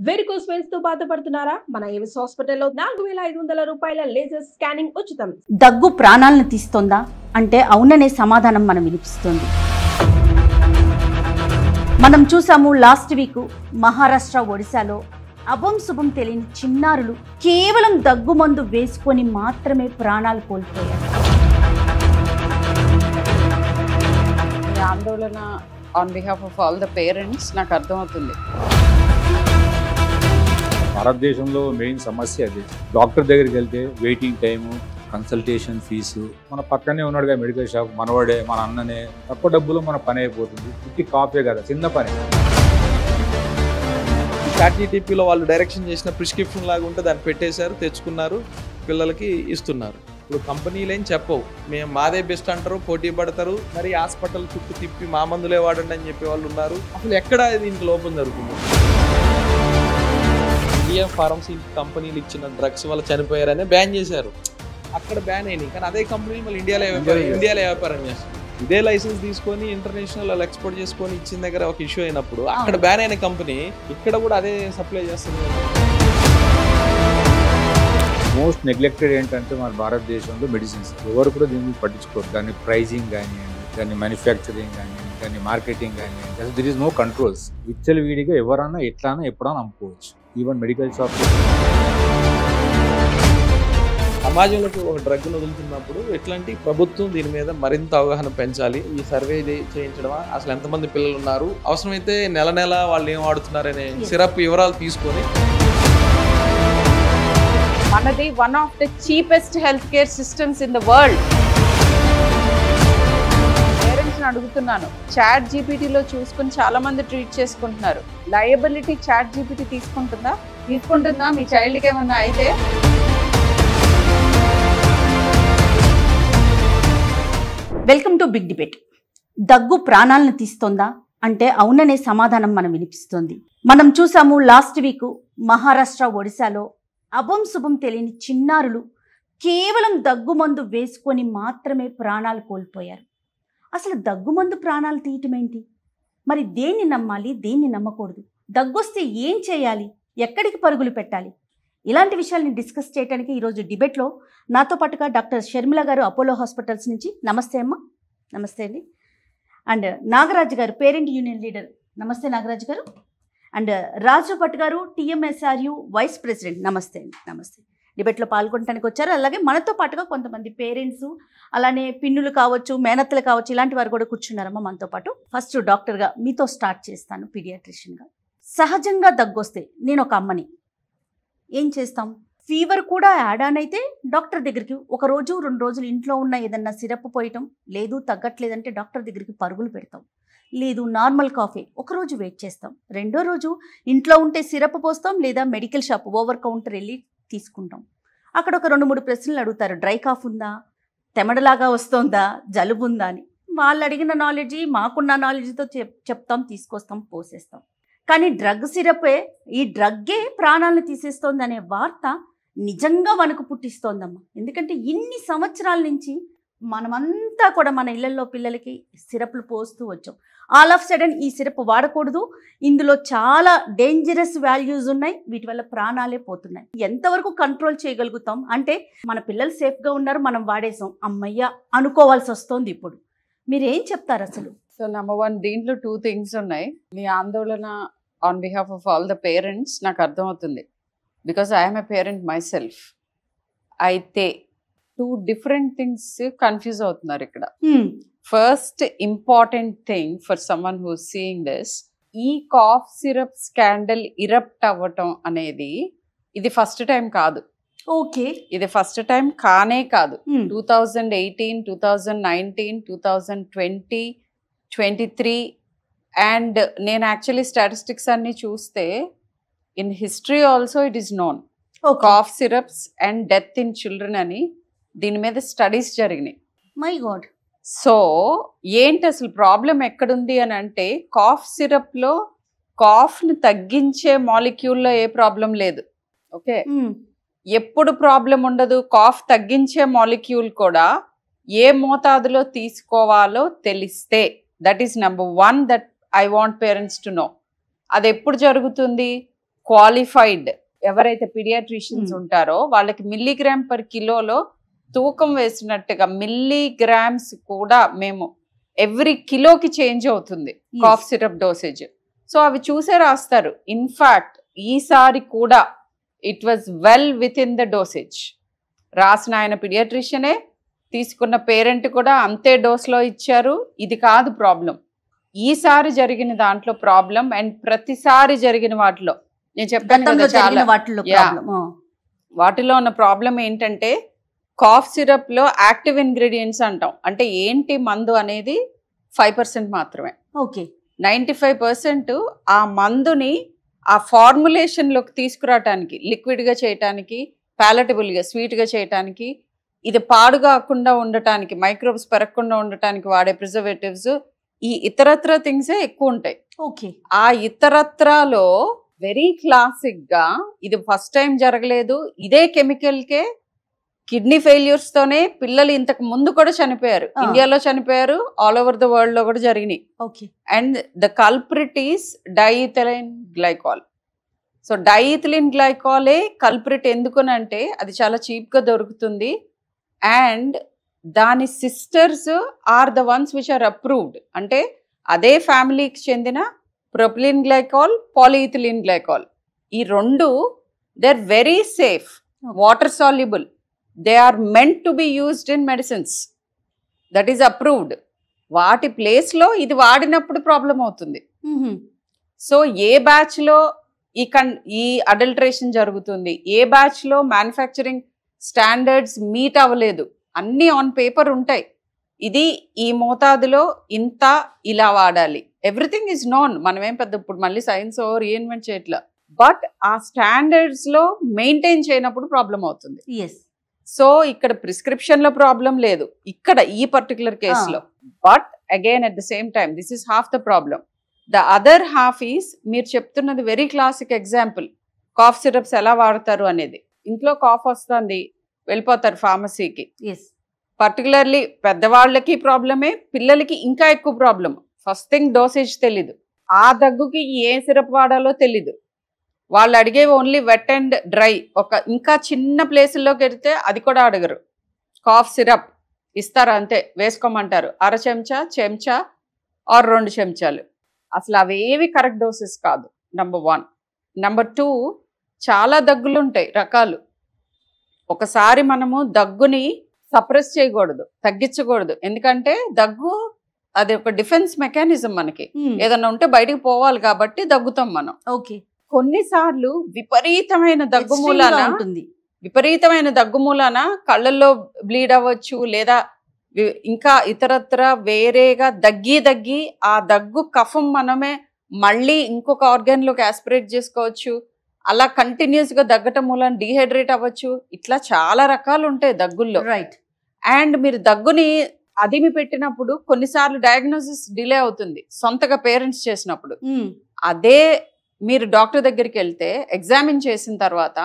Varicose veins తో బాధపడుతున్నారా? మన ఏవిస్ హాస్పిటల్లో 4500 రూపాయల లేజర్ స్కానింగ్ ఉచితం. దగ్గు ప్రాణాలను తీస్తోందా అంటే అవుననే సమాధానం మనం వినిపిస్తుంది. మనం చూసాము లాస్ట్ వీక్ మహారాష్ట్ర ఒడిశాలో అభం శుభం తెలియని చిన్నారులు కేవలం దగ్గు మందు వేసుకొని మాత్రమే ప్రాణాలు కోల్పోయారు. ఈ ఆందోళన on behalf of all the parents నాకు అర్థమవుతుంది. భారతదేశంలో మెయిన్ సమస్య అది. డాక్టర్ దగ్గరికి వెళ్తే వెయిటింగ్ టైము, కన్సల్టేషన్ ఫీజు. మన పక్కనే ఉన్నాడుగా మెడికల్ షాప్, మనవాడే, మన అన్ననే. తక్కువ డబ్బులో మన పని అయిపోతుంది. పుట్టి కాపే కదా, చిన్న పని. చాట్జీటీపీలో వాళ్ళు డైరెక్షన్ చేసిన ప్రిస్క్రిప్షన్ లాగా ఉంటే దాన్ని పెట్టేశారు, తెచ్చుకున్నారు, పిల్లలకి ఇస్తున్నారు. ఇప్పుడు కంపెనీలు ఏం చెప్పవు, మేము మాదే బెస్ట్ అంటారు, పోటీ పడతారు. మరి హాస్పిటల్ చుట్టూ తిప్పి మా మందులే వాడండి అని చెప్పే వాళ్ళు ఉన్నారు. అసలు ఎక్కడ దీనికి లోపం జరుగుతుంది? ఇండియా ఫార్మసీ కంపెనీలు ఇచ్చిన డ్రగ్స్ వల్ల చనిపోయారనే బ్యాన్ చేశారు. అక్కడ బ్యాన్ అయినాయి, కానీ అదే కంపెనీ మళ్ళీ ఇండియాలో వ్యాపారం చేస్తారు. ఇదే లైసెన్స్ తీసుకొని ఇంటర్నేషనల్ వాళ్ళు ఎక్స్పోర్ట్ చేసుకొని ఇచ్చిన దగ్గర ఒక ఇష్యూ అయినప్పుడు అక్కడ బ్యాన్ అయిన కంపెనీ ఇక్కడ కూడా అదే సప్లై చేస్తుంది. మోస్ట్ నెగ్లెక్టెడ్ ఏంటంటే మన భారతదేశంలో మెడిసిన్స్ ఎవరు కూడా దీన్ని పట్టించుకోరు. దాని ప్రైజింగ్ కానివ్వండి, దాని మ్యానుఫ్యాక్చరింగ్ కానివ్వండి, దాని మార్కెటింగ్ కానివ్వండి, అసలు దిర్ ఇస్ నో కంట్రోల్స్. విచ్చలు వీడిగా ఎవరన్నా ఎట్లానా ఎప్పుడన్నా అమ్ముకోవచ్చు. ఈవెన్ మెడికల్ షాప్ సమాజంలోకి ఒక డ్రగ్ను వదులుతున్నప్పుడు ఎట్లాంటి ప్రభుత్వం దీని మీద మరింత అవగాహన పెంచాలి. ఈ సర్వే చేయించడమా, అసలు ఎంతమంది పిల్లలు ఉన్నారు, అవసరమైతే నెల నెల వాళ్ళు ఏం వాడుతున్నారనే సిరప్ వివరాలు తీసుకొని. మనది one of the cheapest health care systems in the world. పేరెంట్స్ని అడుగుతున్నాను, చాట్ జీపీటీలో చూసుకుని చాలా మంది ట్రీట్ చేసుకుంటున్నారు. లయబిలిటీ చాట్ జీపీటీ తీసుకుంటుందా? మీ చైల్డ్కి ఏమన్నా అయితే? Welcome to big debate. దగ్గు ప్రాణాలను తీస్తోందా అంటే అవుననే సమాధానం మనం వినిపిస్తుంది. మనం చూసాము లాస్ట్ వీక్ మహారాష్ట్ర ఒడిశాలో అభం శుభం తెలియని చిన్నారులు కేవలం దగ్గు మందు వేసుకొని మాత్రమే ప్రాణాలు కోల్పోయారు. అసలు దగ్గు మందు ప్రాణాలు తీయటం ఏంటి? మరి దేన్ని నమ్మాలి, దేన్ని నమ్మకూడదు? దగ్గొస్తే ఏం చేయాలి, ఎక్కడికి పరుగులు పెట్టాలి? ఇలాంటి విషయాల్ని డిస్కస్ చేయడానికి ఈరోజు డిబేట్లో నాతో పాటుగా డాక్టర్ షర్మిల గారు అపోలో హాస్పిటల్స్ నుంచి. నమస్తే అమ్మ. నమస్తే అండి. అండ్ నాగరాజు గారు, పేరెంట్ యూనియన్ లీడర్. నమస్తే నాగరాజు గారు. అండ్ రాజు భట్ గారు, టీఎంఎస్ఆర్యు వైస్ ప్రెసిడెంట్. నమస్తే అండి. నమస్తే. డిబేట్లో పాల్గొనడానికి వచ్చారు. అలాగే మనతో పాటుగా కొంతమంది పేరెంట్స్, అలానే పిన్నులు కావచ్చు, మేనత్తలు కావచ్చు, ఇలాంటి వారు కూడా కూర్చున్నారమ్మా మనతో పాటు. ఫస్ట్ డాక్టర్గా మీతో స్టార్ట్ చేస్తాను, పీడియాట్రిషియన్గా. సహజంగా దగ్గొస్తే నేను ఒక అమ్మని, ఏం చేస్తాం? ఫీవర్ కూడా యాడ్ ఆన్ అయితే డాక్టర్ దగ్గరికి 1 రోజు 2 రోజులు ఇంట్లో ఉన్న ఏదన్నా సిరప్ పోయటం, లేదు తగ్గట్లేదంటే డాక్టర్ దగ్గరికి పరుగులు పెడతాం. లేదు నార్మల్ కాఫీ 1 రోజు వెయిట్ చేస్తాం, 2వ రోజు ఇంట్లో ఉంటే సిరప్ పోస్తాం, లేదా మెడికల్ షాప్ ఓవర్ కౌంటర్ వెళ్ళి తీసుకుంటాం. అక్కడ ఒక 2-3 ప్రశ్నలు అడుగుతారు. డ్రై కాఫ్ ఉందా, తెమడలాగా వస్తుందా, జలుబు ఉందా అని. వాళ్ళు అడిగిన నాలెడ్జి మాకున్న నాలెడ్జ్తో చెప్తాం, తీసుకొస్తాం, పోసేస్తాం. కానీ డ్రగ్ సిరపే, ఈ డ్రగ్గే ప్రాణాలను తీసేస్తోంది అనే వార్త నిజంగా వణుకు పుట్టిస్తోందమ్మా. ఎందుకంటే ఇన్ని సంవత్సరాల నుంచి మనమంతా కూడా మన ఇళ్లలో పిల్లలకి సిరప్లు పోస్తూ వచ్చాం. ఆల్ ఆఫ్ సడన్ ఈ సిరప్ వాడకూడదు, ఇందులో చాలా డేంజరస్ వాల్యూస్ ఉన్నాయి, వీటి వల్ల ప్రాణాలే పోతున్నాయి. ఎంతవరకు కంట్రోల్ చేయగలుగుతాం? అంటే మన పిల్లలు సేఫ్గా ఉన్నారు, మనం వాడేసాం, అమ్మయ్య అనుకోవాల్సి వస్తుంది. ఇప్పుడు మీరేం చెప్తారు అసలు? సో నెంబర్ 1, దీంట్లో 2 థింగ్స్ ఉన్నాయి. మీ ఆందోళన on behalf of all the parents నాకు అర్థమవుతుంది. Because I'm a parent my self. అయితే 2 డిఫరెంట్ థింగ్స్ కన్ఫ్యూజ్ అవుతున్నారు ఇక్కడ. First important thing for someone who seeing this, ఈ కాఫ్ సిరప్ స్కాండల్ ఇరప్ట్ అవ్వటం అనేది ఇది ఫస్ట్ టైం కాదు. ఓకే, ఇది ఫస్ట్ టైం కానే కాదు. 2018, 2019, 2020, 23 అండ్ నేను యాక్చువల్లీ స్టాటిస్టిక్స్ అన్ని చూస్తే in history also it is known. Cough syrups and death in children అని దీని మీద స్టడీస్ జరిగినాయి. My God. సో ఏంటి అసలు ప్రాబ్లం ఎక్కడుంది అని అంటే, కాఫ్ సిరప్లో కాఫ్ని తగ్గించే మాలిక్యూల్లో ఏ ప్రాబ్లం లేదు. ఓకే, ఎప్పుడు ప్రాబ్లం ఉండదు. కాఫ్ తగ్గించే మాలిక్యూల్ కూడా ఏ మోతాదులో తీసుకోవాలో తెలిస్తే, that is number 1 that I want parents to know. అది ఎప్పుడు జరుగుతుంది? క్వాలిఫైడ్ ఎవరైతే పీడియాట్రిషియన్స్ ఉంటారో వాళ్ళకి మిల్లీగ్రామ్ పర్ కిలోలో తూకం వేసినట్టుగా మిల్లీగ్రామ్స్ కూడా మేము ఎవ్రీ కిలోకి చేంజ్ అవుతుంది కాఫ్ సిరప్ డోసేజ్. సో అవి చూసే రాస్తారు. ఇన్ఫాక్ట్ ఈసారి కూడా it was well with in the dosage. రాసిన ఆయన పీడియాట్రిషియనే, తీసుకున్న పేరెంట్ కూడా అంతే డోస్లో ఇచ్చారు. ఇది కాదు ప్రాబ్లం. ఈసారి జరిగిన దాంట్లో ప్రాబ్లం అండ్ ప్రతిసారి జరిగిన వాటిలో నేను చెప్పాను కదా చాలా వాటిలో ఉన్న ప్రాబ్లం ఏంటంటే కాఫ్ సిరప్ లో యాక్టివ్ ఇంగ్రీడియంట్స్ అంటాం. అంటే ఏంటి మందు అనేది 5% మాత్రమే. ఓకే, 95% ఆ మందుని ఆ ఫార్ములేషన్ లోకి తీసుకురావటానికి, లిక్విడ్ గా చేయటానికి, ప్యాలటబుల్ గా స్వీట్ గా చేయటానికి, ఇది పాడుగాకుండా ఉండటానికి, మైక్రోబ్స్ పెరగకుండా ఉండటానికి వాడే ప్రిజర్వేటివ్స్, ఈ ఇతరత్ర థింగ్సే ఎక్కువ ఉంటాయి. ఓకే, ఆ ఇతరత్రాలో వెరీ క్లాసిక్ గా ఇది ఫస్ట్ టైం జరగలేదు. ఇదే కెమికల్ కే కిడ్నీ ఫెయిల్యూర్స్ తోనే పిల్లలు ఇంతకు ముందు కూడా చనిపోయారు. ఇండియాలో చనిపోయారు, ఆల్ ఓవర్ ద వరల్డ్ లో కూడా జరిగినాయి. Okay, and the culprit is diethylene glycol. So diethylene గ్లైకాలే కల్ప్రిట్. ఎందుకనంటే అది చాలా చీప్ గా దొరుకుతుంది అండ్ దాని sisters are the ones which are approved. అంటే అదే ఫ్యామిలీకి చెందిన ప్రొపిలిన్ గ్లైకాల్, పాలిఇథిలిన్ గ్లైకాల్, ఈ రెండు they are very safe, water soluble. They are meant to be used in medicines. That is approved. వాటి ప్లేస్ లో ఇది వాడినప్పుడు ప్రాబ్లం అవుతుంది. సో ఏ బ్యాచ్ లో ఈ అడల్టరేషన్ జరుగుతుంది, ఏ బ్యాచ్ లో మ్యానుఫ్యాక్చరింగ్ స్టాండర్డ్స్ మీట్ అవ్వలేదు, అన్ని ఆన్ పేపర్ ఉంటాయి. ఇది ఈ మోతాదులో ఇంత ఇలా వాడాలి, ఎవ్రీథింగ్ ఈజ్ నోన్. మనమేం పెద్ద ఇప్పుడు మళ్ళీ సైన్స్ రీఇన్వెంట్ చేయట్లా. బట్ ఆ స్టాండర్డ్స్ లో మెయింటైన్ చేయనప్పుడు ప్రాబ్లం అవుతుంది. సో ఇక్కడ ప్రిస్క్రిప్షన్ లో ప్రాబ్లం లేదు ఇక్కడ ఈ పర్టికులర్ కేసులో. But again at the same time this is half the problem. The other half is మీరు చెప్తున్నది very classic example. Cough syrups ఎలా వాడతారు అనేది. ఇంట్లో కాఫ్ వస్తుంది, వెళ్ళిపోతారు ఫార్మసీకి. పర్టికులర్లీ పెద్దవాళ్ళకి ప్రాబ్లమే, పిల్లలకి ఇంకా ఎక్కువ ప్రాబ్లం. ఫస్ట్ థింగ్ డోసేజ్ తెలీదు, ఆ దగ్గుకి ఏ సిరప్ వాడాలో తెలీదు. వాళ్ళు అడిగే ఓన్లీ వెట్ అండ్ డ్రై. ఒక ఇంకా చిన్న ప్లేసుల్లోకి వెళ్తే అది కూడా అడగరు. కాఫ్ సిరప్ ఇస్తారు అంతే, వేసుకోమంటారు. అర చెంచా, చెంచా ఆర్ 2 చెంచాలు. అసలు అవేవి కరెక్ట్ డోసెస్ కాదు. నెంబర్ 1. నెంబర్ 2, చాలా దగ్గులు ఉంటాయి రకాలు. ఒకసారి మనము దగ్గుని సప్రెస్ చేయకూడదు, తగ్గించకూడదు. ఎందుకంటే దగ్గు అది ఒక డిఫెన్స్ మెకానిజం. మనకి ఏదన్నా ఉంటే బయటికి పోవాలి కాబట్టి దగ్గుతాం మనం. ఓకే, కొన్నిసార్లు విపరీతమైన దగ్గు మూలాన కళ్ళల్లో బ్లీడ్ అవ్వచ్చు, లేదా ఇంకా ఇతరత్ర వేరేగా దగ్గి ఆ దగ్గు కఫం మనమే మళ్ళీ ఇంకొక ఆర్గాన్ లోకి ఆస్పిరేట్ చేసుకోవచ్చు. అలా కంటిన్యూస్ గా దగ్గటం మూలాన డీహైడ్రేట్ అవ్వచ్చు. ఇట్లా చాలా రకాలు ఉంటాయి దగ్గుల్లో. రైట్. అండ్ మీరు దగ్గుని అదిమి పెట్టినప్పుడు కొన్నిసార్లు డయాగ్నోసిస్ డిలే అవుతుంది సొంతగా పేరెంట్స్ చేసినప్పుడు. అదే మీరు డాక్టర్ దగ్గరికి వెళ్తే ఎగ్జామిన్ చేసిన తర్వాత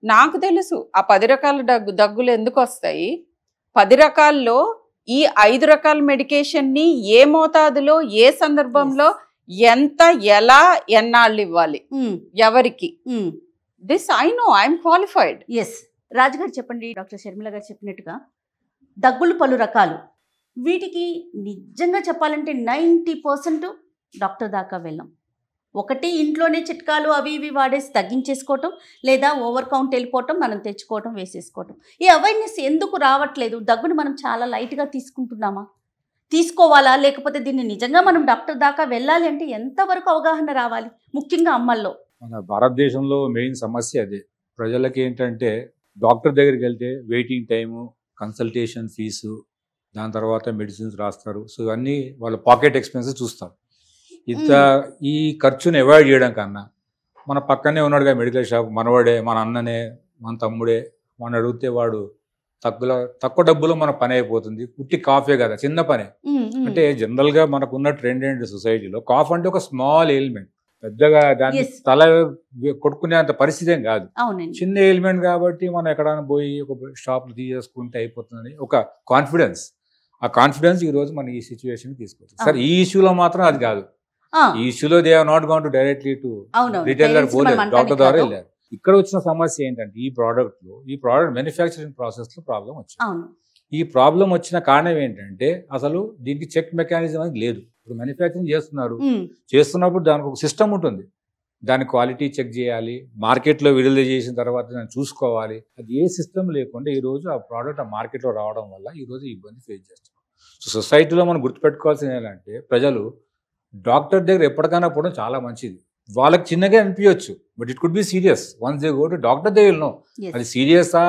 నాకు తెలుసు ఆ 10 రకాల దగ్గులు ఎందుకు వస్తాయి, 10 రకాల్లో ఈ 5 రకాల మెడికేషన్ని ఏ మోతాదులో, ఏ సందర్భంలో, ఎంత, ఎలా, ఎన్నాళ్ళు ఇవ్వాలి, ఎవరికి. This I know, I'm qualified. Yes. రాజుగారు చెప్పండి. డాక్టర్ షర్మిల గారు చెప్పినట్టుగా దగ్గులు పలు రకాలు. వీటికి నిజంగా చెప్పాలంటే 90% డాక్టర్ దాకా వెళ్ళాం. ఒకటి ఇంట్లోనే చిట్కాలు అవి ఇవి వాడేసి తగ్గించేసుకోవటం, లేదా ఓవర్ కౌంట్ వెళ్ళిపోవటం, మనం తెచ్చుకోవటం, వేసేసుకోవటం. ఈ అవేర్నెస్ ఎందుకు రావట్లేదు? దగ్గుని మనం చాలా లైట్గా తీసుకుంటున్నామా? తీసుకోవాలా? లేకపోతే దీన్ని నిజంగా మనం డాక్టర్ దాకా వెళ్ళాలి అంటే ఎంతవరకు అవగాహన రావాలి, ముఖ్యంగా అమ్మల్లో? మన భారతదేశంలో మెయిన్ సమస్య అదే. ప్రజలకి ఏంటంటే డాక్టర్ దగ్గరికి వెళ్తే వెయిటింగ్ టైము, కన్సల్టేషన్ ఫీజు, దాని తర్వాత మెడిసిన్స్ రాస్తారు. సో ఇవన్నీ వాళ్ళ పాకెట్ ఎక్స్పెన్సెస్ చూస్తారు. ఈ ఖర్చుని అవాయిడ్ చేయడం కన్నా మన పక్కనే ఉన్నాడుగా మెడికల్ షాప్, మనవాడే, మన అన్ననే, మన తమ్ముడే, మన అడిగితే వాడు తక్కువ డబ్బులో మన పని అయిపోతుంది. పుట్టి కాఫే కదా, చిన్న పనే. అంటే జనరల్గా మనకు ఉన్న ట్రెండ్ ఏంటి సొసైటీలో, కాఫ్ అంటే ఒక స్మాల్ ఎయిల్మెంట్, పెద్దగా దాన్ని తల కొట్టుకునే అంత పరిస్థితి ఏం కాదు, చిన్న ఎయిల్మెంట్ కాబట్టి మనం ఎక్కడైనా పోయి ఒక షాప్లో తీసేసుకుంటే అయిపోతుంది ఒక కాన్ఫిడెన్స్. ఆ కాన్ఫిడెన్స్ ఈ రోజు మన ఈ సిచ్యువేషన్ తీసుకొచ్చింది. సరే ఈ ఇష్యూలో మాత్రం అది కాదు. ఈ ఇష్యూలో they have not gone to directly to అవునవును. రిటైలర్ Parents ని పోలేదు, మనం డాక్టర్ అంటానికి ద్వారా కాదు. వెళ్ళారు. ఇక్కడ వచ్చిన సమస్య ఏంటంటే ఈ ప్రోడక్ట్ మ్యానుఫ్యాక్చరింగ్ ప్రాసెస్ లో ప్రాబ్లం వచ్చింది. అవును. ఈ ప్రాబ్లం వచ్చిన కారణం ఏంటంటే అసలు దీనికి చెక్ మెకానిజం అనేది లేదు. ఇప్పుడు మ్యానుఫ్యాక్చరింగ్ చేస్తున్నప్పుడు దానికి ఒక సిస్టమ్ ఉంటుంది. దాని క్వాలిటీ చెక్ చేయాలి, మార్కెట్లో విడుదల చేసిన తర్వాత దాన్ని చూసుకోవాలి. అది ఏ సిస్టమ్ లేకుండా ఈ రోజు ఆ ప్రోడక్ట్ ఆ మార్కెట్లో రావడం వల్ల ఈ రోజు ఇబ్బంది ఫేస్ చేస్తున్నాం. సో సొసైటీలో మనం గుర్తుపెట్టుకోవాల్సింది ఏంటంటే ప్రజలు డాక్టర్ దగ్గర ఎప్పటికైనా పోవడం చాలా మంచిది. వాళ్ళకి చిన్నగా అనిపించవచ్చు, but it could be serious. Once they go to doctor they will know అది సీరియసా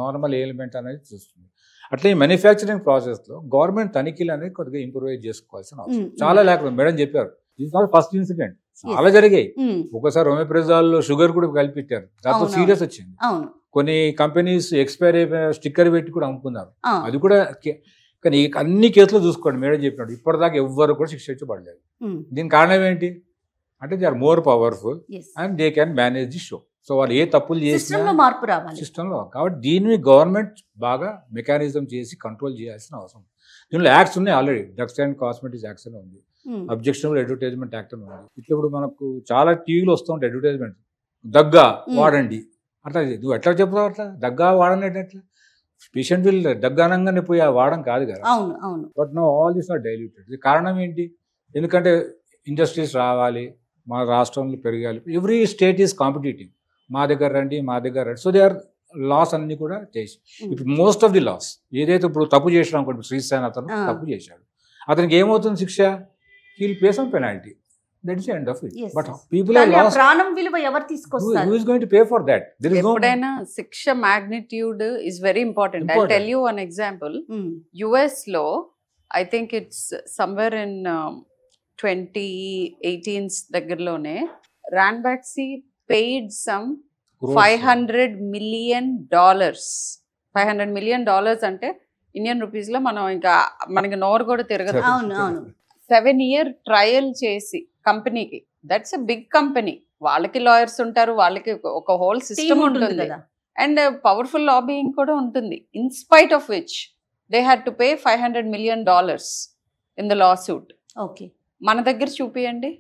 నార్మల్ ఎలిమెంట్ అనేది చూస్తుంది. అట్లా ఈ మ్యానుఫ్యాక్చరింగ్ ప్రాసెస్లో గవర్నమెంట్ తనిఖీలు అనేది కొద్దిగా ఇంప్రూవైజ్ చేసుకోవాల్సిన అవసరం చాలా లేకుండా. మేడం చెప్పారు, ఇది నాట్ ఫస్ట్ ఇన్సిడెంట్, చాలా జరిగాయి. ఒకసారి ఒమెప్రజాల్లో షుగర్ కూడా కలిపిట్టారు, దాంతో సీరియస్ వచ్చింది. కొన్ని కంపెనీస్ ఎక్స్పైర్ అయిపోయిన స్టిక్కర్ పెట్టి కూడా అమ్ముకున్నారు. అది కూడా కానీ అన్ని కేసులు చూసుకోండి, మేడం చెప్పినట్టు ఇప్పటిదాకా ఎవ్వరు కూడా శిక్ష పడలేదు. దీని కారణం ఏంటి అంటే they are more powerful and they can manage the show. So వాళ్ళు ఏ తప్పులు చేసినా మార్పు రావాలి సిస్టంలో. కాబట్టి దీన్ని గవర్నమెంట్ బాగా మెకానిజం చేసి కంట్రోల్ చేయాల్సిన అవసరం. దీనిలో యాక్ట్స్ ఉన్నాయి already, drugs and cosmetics acts అని ఉంది, అబ్జెక్షనబుల్ అడ్వర్టైజ్మెంట్ యాక్ట్ అని ఉంది. ఇట్లా ఇప్పుడు మనకు చాలా టీవీలో వస్తూ ఉంటాయి అడ్వర్టైజ్మెంట్, దగ్గా వాడండి అట్లా. నువ్వు ఎట్లా చెప్తావు అట్లా దగ్గా వాడని ఎట్లా? పేషెంట్ విల్ దగ్గానంగానే పోయి ఆ వాడడం కాదు కదా. But no all this are diluted. కారణం ఏంటి? ఎందుకంటే ఇండస్ట్రీస్ రావాలి, మా రాష్ట్రంలో పెరగాలి. Every state is competitive. మా దగ్గర రండి, మా దగ్గర రండి. సో దే ఆర్ లాస్ అన్ని కూడా చేసి ఇప్పుడు మోస్ట్ ఆఫ్ ది లాస్ ఏదైతే ఇప్పుడు తప్పు చేసినా అనుకోండి, శ్రీశాన్ అతను తప్పు చేశాడు, అతనికి ఏమవుతుంది శిక్ష? He'll pay some penalty, that is end of it. But people are lost. ప్రాణం విలువ ఎవరు తీసుకొస్తారు? Who is going to pay for that? There is no. ఎప్పుడైనా శిక్ష magnitude is very important. I tell you one example. US లో I think it's somewhere in 2018 దగ్గరలోనే Ranbaxy paid some $500 million. $500 million అంటే Indian rupees లో మనం ఇంకా మనకి నోరు కూడా తిరగదు. 7-year ట్రయల్ చేసి కంపెనీకి, దట్స్ ఎ బిగ్ కంపెనీ, వాళ్ళకి లాయర్స్ ఉంటారు, వాళ్ళకి ఒక హోల్ సిస్టమ్ ఉంటుంది అండ్ పవర్ఫుల్ లాబియింగ్ కూడా ఉంటుంది. In spite of which they had to pay $500 million in the law suit. మన దగ్గర చూపియండి.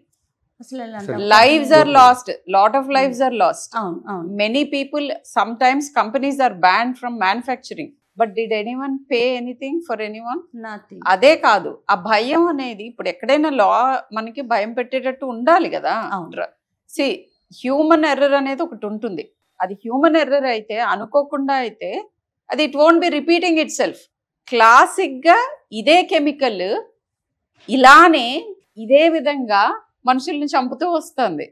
Lives are lost. Lot of lives are lost. Many people, sometimes companies are banned from manufacturing. But did anyone pay anything for anyone? Nothing. అదే కాదు, ఆ భయం అనేది ఇప్పుడు ఎక్కడైనా లా మనకి భయం పెట్టేటట్టు ఉండాలి కదా. సి హ్యూమన్ ఎర్రర్ అనేది ఒకటి ఉంటుంది. అది హ్యూమన్ ఎర్రర్ అయితే, అనుకోకుండా అయితే, అది it won't be repeating it self. Classic గా ఇదే కెమికల్ ఇలానే ఇదే విధంగా మనుషుల్ని చంపుతూ వస్తుంది.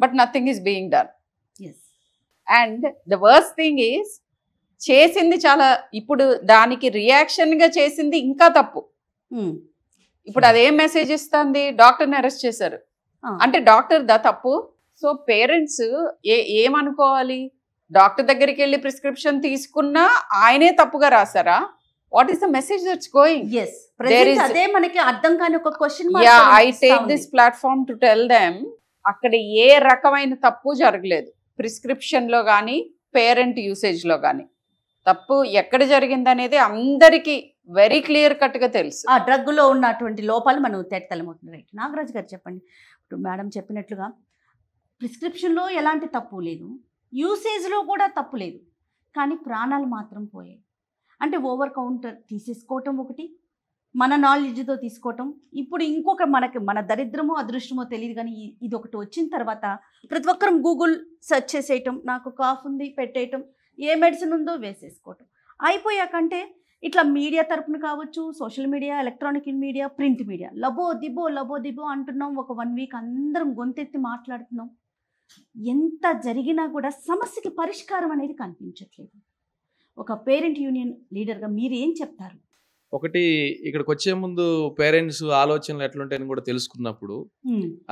But nothing is being done. And the worst thing is చేసింది చాలా, ఇప్పుడు దానికి రియాక్షన్ గా చేసింది ఇంకా తప్పు. ఇప్పుడు అదేం మెసేజ్ ఇస్తుంది? డాక్టర్ని అరెస్ట్ చేశారు అంటే డాక్టర్ దా తప్పు. సో పేరెంట్స్ ఏమనుకోవాలి? డాక్టర్ దగ్గరికి వెళ్ళి ప్రిస్క్రిప్షన్ తీసుకున్నా ఆయనే తప్పుగా రాసారా? What is the message that's going? Yes. Present అదే మనకి అర్థం కాని ఒక question mark. Yeah, I take this platform to tell them అక్కడ ఏ రకమైన తప్పు జరగలేదు. ప్రిస్క్రిప్షన్ లో కానీ పేరెంట్ యూసేజ్ లో కానీ తప్పు ఎక్కడ జరిగింది అనేది అందరికీ వెరీ క్లియర్ కట్ గా తెలుసు. ఆ డ్రగ్ లో ఉన్నటువంటి లోపాలు మనం తేటతెల్లమవుతుంది. రైట్, నాగరాజు గారు చెప్పండి. ఇప్పుడు మేడం చెప్పినట్లుగా ప్రిస్క్రిప్షన్ లో ఎలాంటి తప్పు లేదు, యూసేజ్ లో కూడా తప్పు లేదు, కానీ ప్రాణాలు మాత్రం పోయాయి. అంటే ఓవర్ కౌంటర్ తీసేసుకోవటం ఒకటి, మన నాలెడ్జ్తో తీసుకోవటం. ఇప్పుడు ఇంకొక మన దరిద్రమో అదృష్టమో తెలియదు, కానీ ఇది ఒకటి వచ్చిన తర్వాత ప్రతి ఒక్కరం గూగుల్ సెర్చ్ చేసేయటం, నాకు కాఫ్ ఉంది పెట్టేయటం, ఏ మెడిసిన్ ఉందో వేసేసుకోవటం అయిపోయాకంటే ఇట్లా మీడియా తరపున కావచ్చు, social media, electronic media, print media లబో దిబో అంటున్నాం. ఒక 1 week అందరం గొంతెత్తి మాట్లాడుతున్నాం. ఎంత జరిగినా కూడా సమస్యకి పరిష్కారం అనేది కనిపించట్లేదు. ఒక పేరెంట్ యూనియన్ లీడర్గా మీరు ఏం చెప్తారు? ఒకటి, ఇక్కడికి వచ్చే ముందు పేరెంట్స్ ఆలోచనలు ఎట్లుంటాయని కూడా తెలుసుకున్నప్పుడు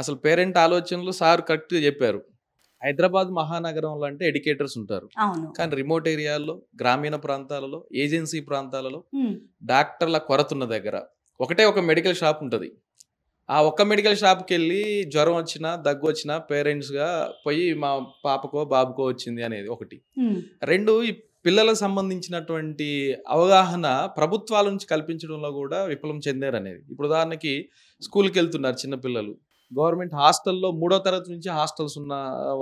అసలు పేరెంట్ ఆలోచనలు సార్ కరెక్ట్గా చెప్పారు. హైదరాబాద్ మహానగరంలో అంటే ఎడ్యుకేటర్స్ ఉంటారు, కానీ రిమోట్ ఏరియాల్లో, గ్రామీణ ప్రాంతాలలో, ఏజెన్సీ ప్రాంతాలలో డాక్టర్ల కొరత ఉన్న దగ్గర ఒకటే ఒక మెడికల్ షాప్ ఉంటుంది. ఆ ఒక్క మెడికల్ షాప్కి వెళ్ళి జ్వరం వచ్చినా, దగ్గు వచ్చినా పేరెంట్స్గా పోయి మా పాపకో బాబుకో వచ్చింది అనేది ఒకటి. 2, ఈ పిల్లలకు సంబంధించినటువంటి అవగాహన ప్రభుత్వాల నుంచి కల్పించడంలో కూడా విఫలం చెందారు అనేది. ఇప్పుడు ఉదాహరణకి స్కూల్కి వెళ్తున్నారు చిన్నపిల్లలు, గవర్నమెంట్ హాస్టల్లో 3వ తరగతి నుంచి హాస్టల్స్ ఉన్న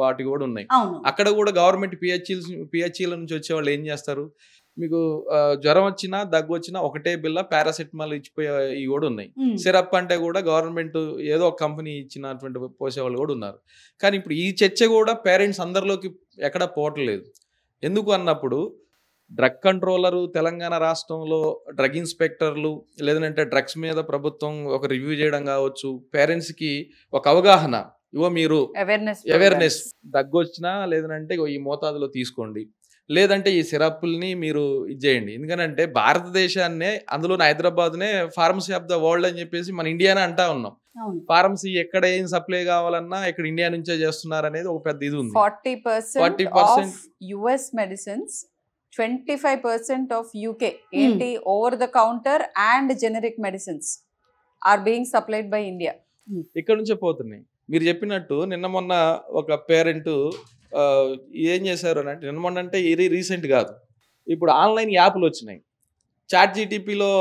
వాటి కూడా ఉన్నాయి. అవును. అక్కడ కూడా గవర్నమెంట్ పిహెచ్ఈల నుంచి వచ్చే వాళ్ళు ఏం చేస్తారు, మీకు జ్వరం వచ్చినా దగ్గు వచ్చినా ఒకటే బిల్ల పారాసెటమాల్ ఇచ్చిపోయే ఇవి కూడా ఉన్నాయి. సిరప్ అంటే కూడా గవర్నమెంట్ ఏదో ఒక కంపెనీ ఇచ్చినటువంటి పోసేవాళ్ళు కూడా ఉన్నారు. కానీ ఇప్పుడు ఈ చర్చ కూడా పేరెంట్స్ అందరిలోకి ఎక్కడ పోవట్లేదు. ఎందుకు అన్నప్పుడు డ్రగ్ కంట్రోలరు తెలంగాణ రాష్ట్రంలో డ్రగ్ ఇన్స్పెక్టర్లు లేదంటే డ్రగ్స్ మీద ప్రభుత్వం ఒక రివ్యూ చేయడం కావచ్చు, పేరెంట్స్కి ఒక అవగాహన ఇవో మీరు అవేర్నెస్ దగ్గు వచ్చినా లేదంటే ఈ మోతాదులో తీసుకోండి, లేదంటే ఈ సిరప్ని మీరు ఇచ్చేయండి. ఎందుకంటే భారతదేశాన్నే అందులో హైదరాబాద్నే ఫార్మసీ ఆఫ్ ద వరల్డ్ అని చెప్పేసి మన ఇండియానే అంటా ఉన్నాం. ఫార్మసీ ఎక్కడ ఏం సప్లై కావాలన్నా ఇక్కడ ఇండియా నుంచే చేస్తున్నారు అనేది ఒక పెద్ద ఇది ఉంది. 40% యుఎస్ మెడిసిన్స్, 25% ఆఫ్ యూకే ఏంటి over the counter and generic medicines are being supplied by India. ఇక్కడ నుంచే పోతున్నాయి. మీరు చెప్పినట్టు నిన్న మొన్న ఒక పేరెంట్ ఏం చేశారు అని అంటే, నిన్న మొన్న అంటే ఇది రీసెంట్ కాదు, ఇప్పుడు ఆన్లైన్ యాప్లు వచ్చినాయి. చాట్ జీటీపీలో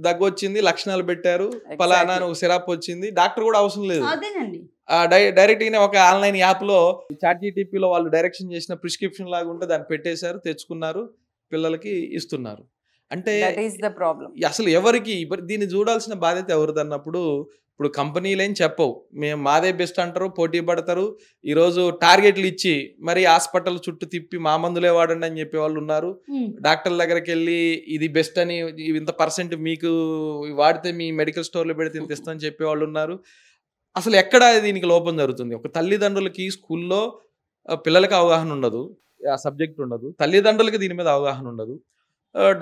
దగ్గు వచ్చింది, లక్షణాలు పెట్టారు, పలానా ఒక సిరప్ వచ్చింది, డాక్టర్ కూడా అవసరం లేదు, డైరెక్ట్గానే ఒక ఆన్లైన్ యాప్లో చాట్ జీటీపీలో వాళ్ళు డైరెక్షన్ చేసిన ప్రిస్క్రిప్షన్ లాగా ఉంటే దాన్ని పెట్టేశారు, తెచ్చుకున్నారు, పిల్లలకి ఇస్తున్నారు. అంటే అసలు ఎవరికి దీన్ని చూడాల్సిన బాధ్యత ఎవరిది అన్నప్పుడు, ఇప్పుడు కంపెనీలు ఏం చెప్పవు, మేము మాదే బెస్ట్ అంటారు, పోటీ పడతారు. ఈరోజు టార్గెట్లు ఇచ్చి మరి హాస్పిటల్ చుట్టూ తిప్పి మా మందులే వాడండి అని చెప్పే వాళ్ళు ఉన్నారు. డాక్టర్ల దగ్గరికి వెళ్ళి ఇది బెస్ట్ అని, ఇంత పర్సెంట్ మీకు వాడితే మీ మెడికల్ స్టోర్లో పెడితే ఇంత ఇస్తామని చెప్పే వాళ్ళు ఉన్నారు. అసలు ఎక్కడ దీనికి లోపం జరుగుతుంది? ఒక తల్లిదండ్రులకి స్కూల్లో పిల్లలకి అవగాహన ఉండదు, ఆ సబ్జెక్ట్ ఉండదు, తల్లిదండ్రులకి దీని మీద అవగాహన ఉండదు,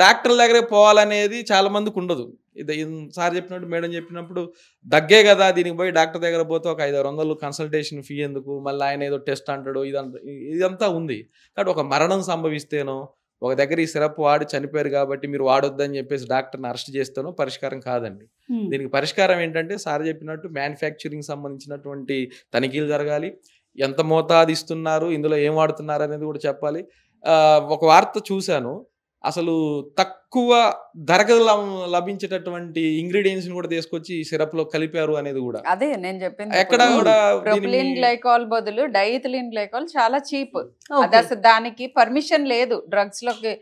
డాక్టర్ల దగ్గరే పోవాలనేది చాలా మందికి ఉండదు. ఇది సార్ చెప్పినట్టు మేడం చెప్పినప్పుడు దగ్గే కదా, దీనికి పోయి డాక్టర్ దగ్గర పోతే ఒక 500 కన్సల్టేషన్ ఫీ ఎందుకు, మళ్ళీ ఆయన ఏదో టెస్ట్ అంటాడు, ఇదంతా ఉంది. కాబట్టి ఒక మరణం సంభవిస్తేనో, ఒక దగ్గర ఈ సిరప్ వాడి చనిపోయారు కాబట్టి మీరు వాడొద్దని చెప్పేసి డాక్టర్ని అరెస్ట్ చేస్తేనో పరిష్కారం కాదండి. దీనికి పరిష్కారం ఏంటంటే సార్ చెప్పినట్టు మ్యానుఫ్యాక్చరింగ్ సంబంధించినటువంటి తనిఖీలు జరగాలి, ఎంత మోతాదు ఇస్తున్నారు, ఇందులో ఏం వాడుతున్నారు అనేది కూడా చెప్పాలి. ఒక వార్త చూశాను, అసలు తక్కువ ధరకు లభించేటటువంటి ఇంగ్రీడియంట్స్ కూడా తీసుకొచ్చి సిరప్ లో కలిపారు అనేది కూడా అదే నేను చెప్పింది. ఎక్కడ కూడా ప్రొపిలిన్ గ్లైకాల్ బదులు డైథిలిన్ గ్లైకాల్ చాలా చీప్. అసలు దానికి పర్మిషన్ లేదు డ్రగ్స్ లోకి,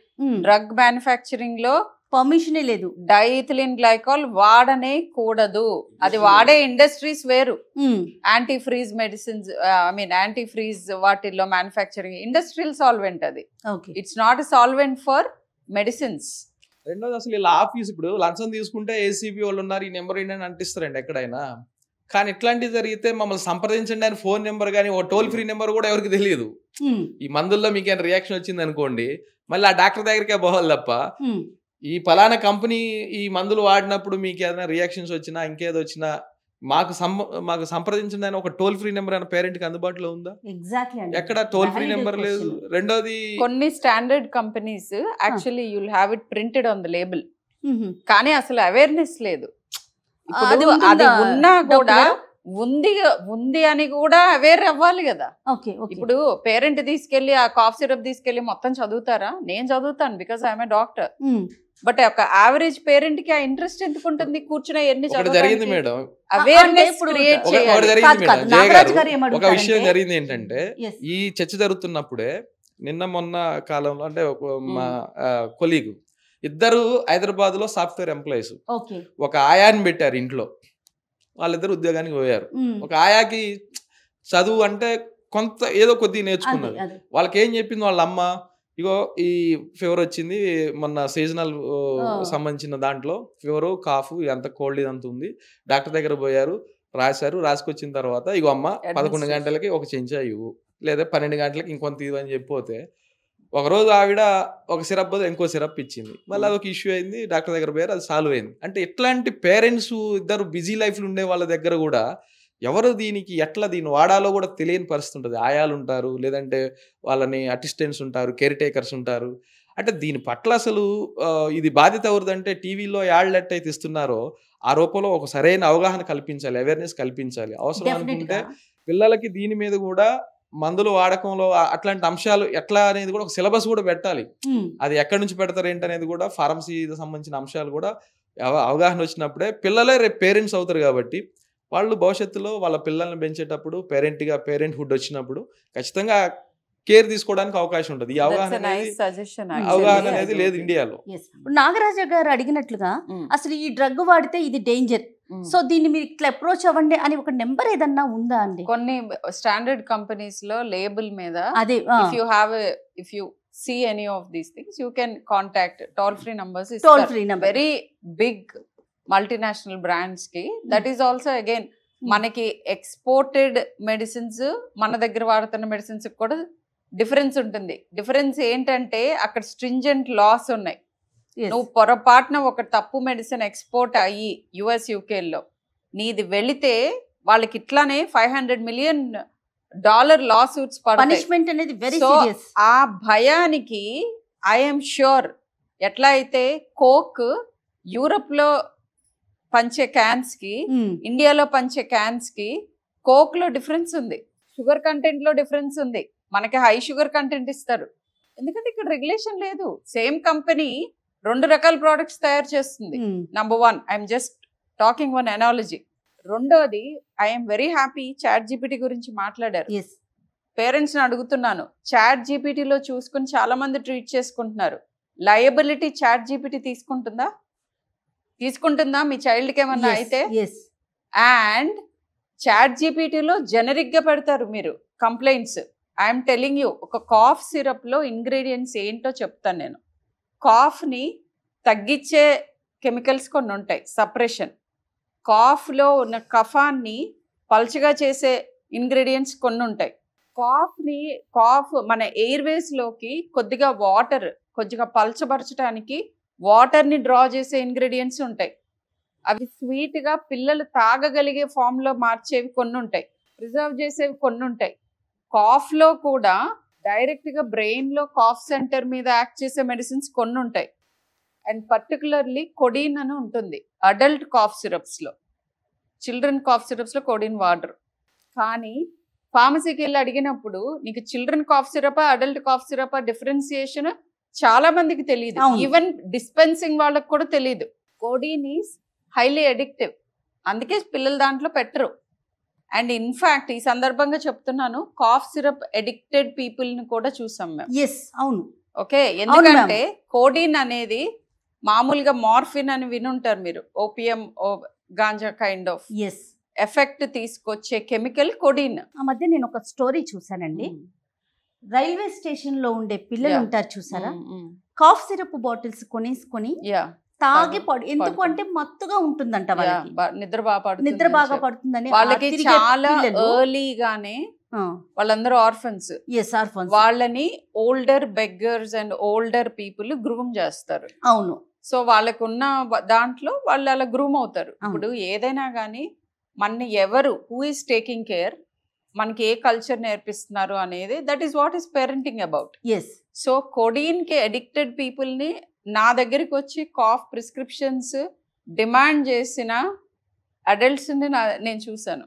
డ్రగ్ మ్యానుఫ్యాక్చరింగ్ లో పర్మిషనే లేదు. డైథిలిన్ గ్లైకాల్ వాడనే కూడదు. అది వాడే ఇండస్ట్రీస్ వేరు, anti freeze medicines, I mean anti freeze వాటిల్లో మ్యానుఫ్యాక్చరింగ్ ఇండస్ట్రియల్ సాల్వెంట్ అది. It's not solvent for medicines. రెండోది అసలు ఇలా ఆఫీస్ ఇప్పుడు లంచం తీసుకుంటే ఏసీబీ వాళ్ళు ఉన్నారు, ఈ నెంబర్ ఏంటని అంటిస్తారండి ఎక్కడైనా. కానీ ఇట్లాంటివి జరిగితే మమ్మల్ని సంప్రదించండి అని ఫోన్ నెంబర్ కానీ ఓ టోల్ ఫ్రీ నెంబర్ కూడా ఎవరికి తెలియదు. ఈ మందుల్లో మీకు ఏమైనా రియాక్షన్ వచ్చింది అనుకోండి, మళ్ళీ ఆ డాక్టర్ దగ్గరికే పోవాలి తప్ప ఈ పలానా కంపెనీ ఈ మందులు వాడినప్పుడు మీకు ఏదైనా రియాక్షన్స్ వచ్చినా ఇంకేదో వచ్చినా మాకు సంప్రదించండి అని ఒక టోల్ ఫ్రీ నెంబర్ అయిన పేరెంట్ కి అందుబాటులో ఉందా? ఎక్కడ టోల్ ఫ్రీ నెంబర్ లేదు. రెండోది కొన్ని standard companies actually you'll have it printed on the label, కానీ అసలు అవేర్నెస్ లేదు. అది ఉన్నా కూడా ఉంది అని కూడా అవేర్ అవ్వాలి కదా. ఇప్పుడు పేరెంట్ తీసుకెళ్లి ఆ కాఫ్ సిరప్ తీసుకెళ్లి మొత్తం చదువుతారా? నేను చదువుతాను because I'm a doctor. But ఒక యావరేజ్ పేరెంట్ కి ఆ ఇంట్రెస్ట్ ఎందుకు ఉంటుంది? కూర్చున్న ఎన్ని జరిగింది మేడం, అవేర్నెస్ క్రియేట్ చేయాలి. ఒక విషయం జరిగింది ఏంటంటే, ఈ చర్చ జరుగుతున్నప్పుడే నిన్న మొన్న కాలంలో అంటే మా కొలీగ్ ఇద్దరు హైదరాబాద్ లో సాఫ్ట్వేర్ ఎంప్లాయీస్, ఒక ఆయాని పెట్టారు ఇంట్లో, వాళ్ళిద్దరు ఉద్యోగానికి పోయారు. ఒక ఆయాకి చదువు అంటే కొంత ఏదో కొద్దిగా నేర్చుకున్నారు. వాళ్ళకి ఏం చెప్పింది వాళ్ళ అమ్మ, ఇగో ఈ ఫీవర్ వచ్చింది మొన్న సీజనల్ సంబంధించిన దాంట్లో ఫీవరు కాఫ్ ఇదంతా కోల్డ్ ఇదంతా ఉంది, డాక్టర్ దగ్గర పోయారు, రాశారు, రాసుకొచ్చిన తర్వాత ఇగో అమ్మ 11 గంటలకి ఒక చెంచా ఇవ్వు, లేదా 12 గంటలకి ఇంకొంత ఇవ్వు అని చెప్పిపోతే ఒకరోజు ఆవిడ ఒక సిరప్ బదులు ఇంకో సిరప్ ఇచ్చింది, మళ్ళీ అదొక ఇష్యూ అయింది, డాక్టర్ దగ్గర పోయారు, అది సాల్వ్ అయింది. అంటే ఇట్లాంటి పేరెంట్స్ ఇద్దరు బిజీ లైఫ్లో ఉండే వాళ్ళ దగ్గర కూడా ఎవరు దీనికి ఎట్లా దీన్ని వాడాలో కూడా తెలియని పరిస్థితి ఉంటుంది. ఆయాలు ఉంటారు, లేదంటే వాళ్ళని అసిస్టెంట్స్ ఉంటారు, కేర్ టేకర్స్ ఉంటారు. అంటే దీని పట్ల అసలు ఇది బాధ్యత ఎవరిదంటే టీవీలో యాడ్లు ఎట్టయితే ఇస్తున్నారో ఆ రూపంలో ఒక సరైన అవగాహన కల్పించాలి, అవేర్నెస్ కల్పించాలి. అవసరం అనుకుంటే పిల్లలకి దీని మీద కూడా మందులు వాడకంలో అట్లాంటి అంశాలు ఎట్లా అనేది కూడా ఒక సిలబస్ కూడా పెట్టాలి. అది ఎక్కడి నుంచి పెడతారు ఏంటనేది కూడా ఫార్మసీ సంబంధించిన అంశాలు కూడా అవగాహన వచ్చినప్పుడే పిల్లలే రేపు పేరెంట్స్ అవుతారు. కాబట్టి వాళ్ళు భవిష్యత్తులో వాళ్ళ పిల్లల్ని పెంచేటప్పుడు పేరెంట్హుడ్ వచ్చినప్పుడు ఖచ్చితంగా కేర్ తీసుకోవడానికి అవకాశం ఉంటుంది. ఈ అవగాహన అనేది లేదు ఇండియాలో. నాగరాజ గారు అడిగినట్లుగా అసలు ఈ డ్రగ్ వాడితే ఇది డేంజర్, సో దీన్ని మీరు ఇట్లా అప్రోచ్ అవ్వండి అని ఒక నెంబర్ ఏదన్నా ఉందా అండి? కొన్ని స్టాండర్డ్ కంపెనీస్ లో లేబుల్ మీద అదే if you see any of these things you can contact toll free numbers is very big multinational brands ki that is also again మనకి ఎక్స్పోర్టెడ్ మెడిసిన్స్ మన దగ్గర వాడుతున్న మెడిసిన్స్ కూడా డిఫరెన్స్ ఉంటుంది. డిఫరెన్స్ ఏంటంటే అక్కడ స్ట్రింజెంట్ లాస్ ఉన్నాయి. నువ్వు పొరపాటున ఒక తప్పు మెడిసిన్ ఎక్స్పోర్ట్ అయ్యి యుఎస్ యూకేలో నీది వెళితే వాళ్ళకి ఇట్లానే $500 million లా సూట్స్ పనిష్మెంట్ అనేది వెరీ సీరియస్. ఆ భయానికి ఐఎమ్ ష్యూర్ ఎట్లా అయితే కోక్ యూరోప్ లో పంచే క్యాన్స్ కి ఇండియాలో పంచే క్యాన్స్ కి కోక్ లో డిఫరెన్స్ ఉంది, షుగర్ కంటెంట్ లో డిఫరెన్స్ ఉంది. మనకి హై షుగర్ కంటెంట్ ఇస్తారు ఎందుకంటే ఇక్కడ రెగ్యులేషన్ లేదు. సేమ్ కంపెనీ 2 రకాల ప్రోడక్ట్స్ తయారు చేస్తుంది. Number 1 I'm just talking one analogy. రెండోది I'm very happy chat GPT గురించి మాట్లాడారు. పేరెంట్స్ ని అడుగుతున్నాను, చాట్ జీపీటీలో చూసుకుని చాలా మంది ట్రీట్ చేసుకుంటున్నారు. లయబిలిటీ చాట్ జీపీటీ తీసుకుంటుందా మీ చైల్డ్ కి ఏమన్నా అయితే? అండ్ చాట్ జీపీటీలో జెనరిక్ గా పెడతారు మీరు కంప్లైంట్స్. ఐఎమ్ టెలింగ్ యూ, ఒక కాఫ్ సిరప్ లో ఇంగ్రీడియంట్స్ ఏంటో చెప్తాను నేను. కాఫ్ ని తగ్గించే కెమికల్స్ కొన్ని ఉంటాయి, సప్రెషన్. కాఫ్లో ఉన్న కఫాన్ని పల్చగా చేసే ఇంగ్రీడియంట్స్ కొన్ని ఉంటాయి. కాఫ్ మన ఎయిర్వేస్లోకి కొద్దిగా పల్చబరచడానికి వాటర్ని డ్రా చేసే ఇంగ్రీడియంట్స్ ఉంటాయి. అవి స్వీట్గా పిల్లలు తాగగలిగే ఫామ్లో మార్చేవి కొన్ని ఉంటాయి, ప్రిజర్వ్ చేసేవి కొన్ని ఉంటాయి. కాఫ్లో కూడా డైరెక్ట్గా బ్రెయిన్లో కాఫ్ సెంటర్ మీద యాక్ట్ చేసే మెడిసిన్స్ కొన్ని ఉంటాయి. అండ్ పర్టికులర్లీ కొడీన్ అని ఉంటుంది అడల్ట్ కాఫ్ సిరప్స్లో. చిల్డ్రన్ కాఫ్ సిరప్స్లో కొడీన్ వాడరు. కానీ ఫార్మసీకి వెళ్ళి అడిగినప్పుడు నీకు children cough syrup adult cough syrup differentiation చాలా మందికి తెలియదు. ఈవెన్ డిస్పెన్సింగ్ వాళ్ళకి కూడా తెలియదు. కోడీన్ ఈజ్ హైలీ అడిక్టివ్, అందుకే పిల్లలు దాంట్లో పెట్టరు. అండ్ ఇన్ఫాక్ట్ ఈ సందర్భంగా చెప్తున్నాను, కాఫ్ సిరప్ అడిక్టెడ్ పీపుల్ ని కూడా చూసాం మేము. అవును, ఓకే. ఎందుకంటే కోడీన్ అనేది మామూలుగా మార్ఫిన్ అని వినుంటారు మీరు, opium ganja kind of effect తీసుకొచ్చే కెమికల్ కోడీన్. ఆ మధ్య నేను ఒక స్టోరీ చూసానండి. రైల్వే స్టేషన్ లో ఉండే పిల్లలు ఉంటారు చూసారా, కాఫ్ సిరప్ బాటిల్స్ కొనేసుకొని తాగి ఎందుకు అంటే మత్తుగా ఉంటుందంట వాళ్ళకి, నిద్ర బాగా పడుతుందని. వాళ్ళకి చాలా ఎర్లీగానే వాళ్ళందరూ ఆర్ఫన్స్, వాళ్ళని older beggars and older people groom చేస్తారు. అవును. సో వాళ్ళకున్న దాంట్లో వాళ్ళు అలా గ్రూమ్ అవుతారు. ఇప్పుడు ఏదైనా కానీ మన ఎవరు హూ ఈస్ టేకింగ్ కేర్, మనకి ఏ కల్చర్ నేర్పిస్తున్నారు అనేది, that is what is parenting about. So codeine కి అడిక్టెడ్ పీపుల్ ని నా దగ్గరికి వచ్చి కాఫ్ ప్రిస్క్రిప్షన్స్ డిమాండ్ చేసిన అడల్ట్స్ ని నేను చూసాను.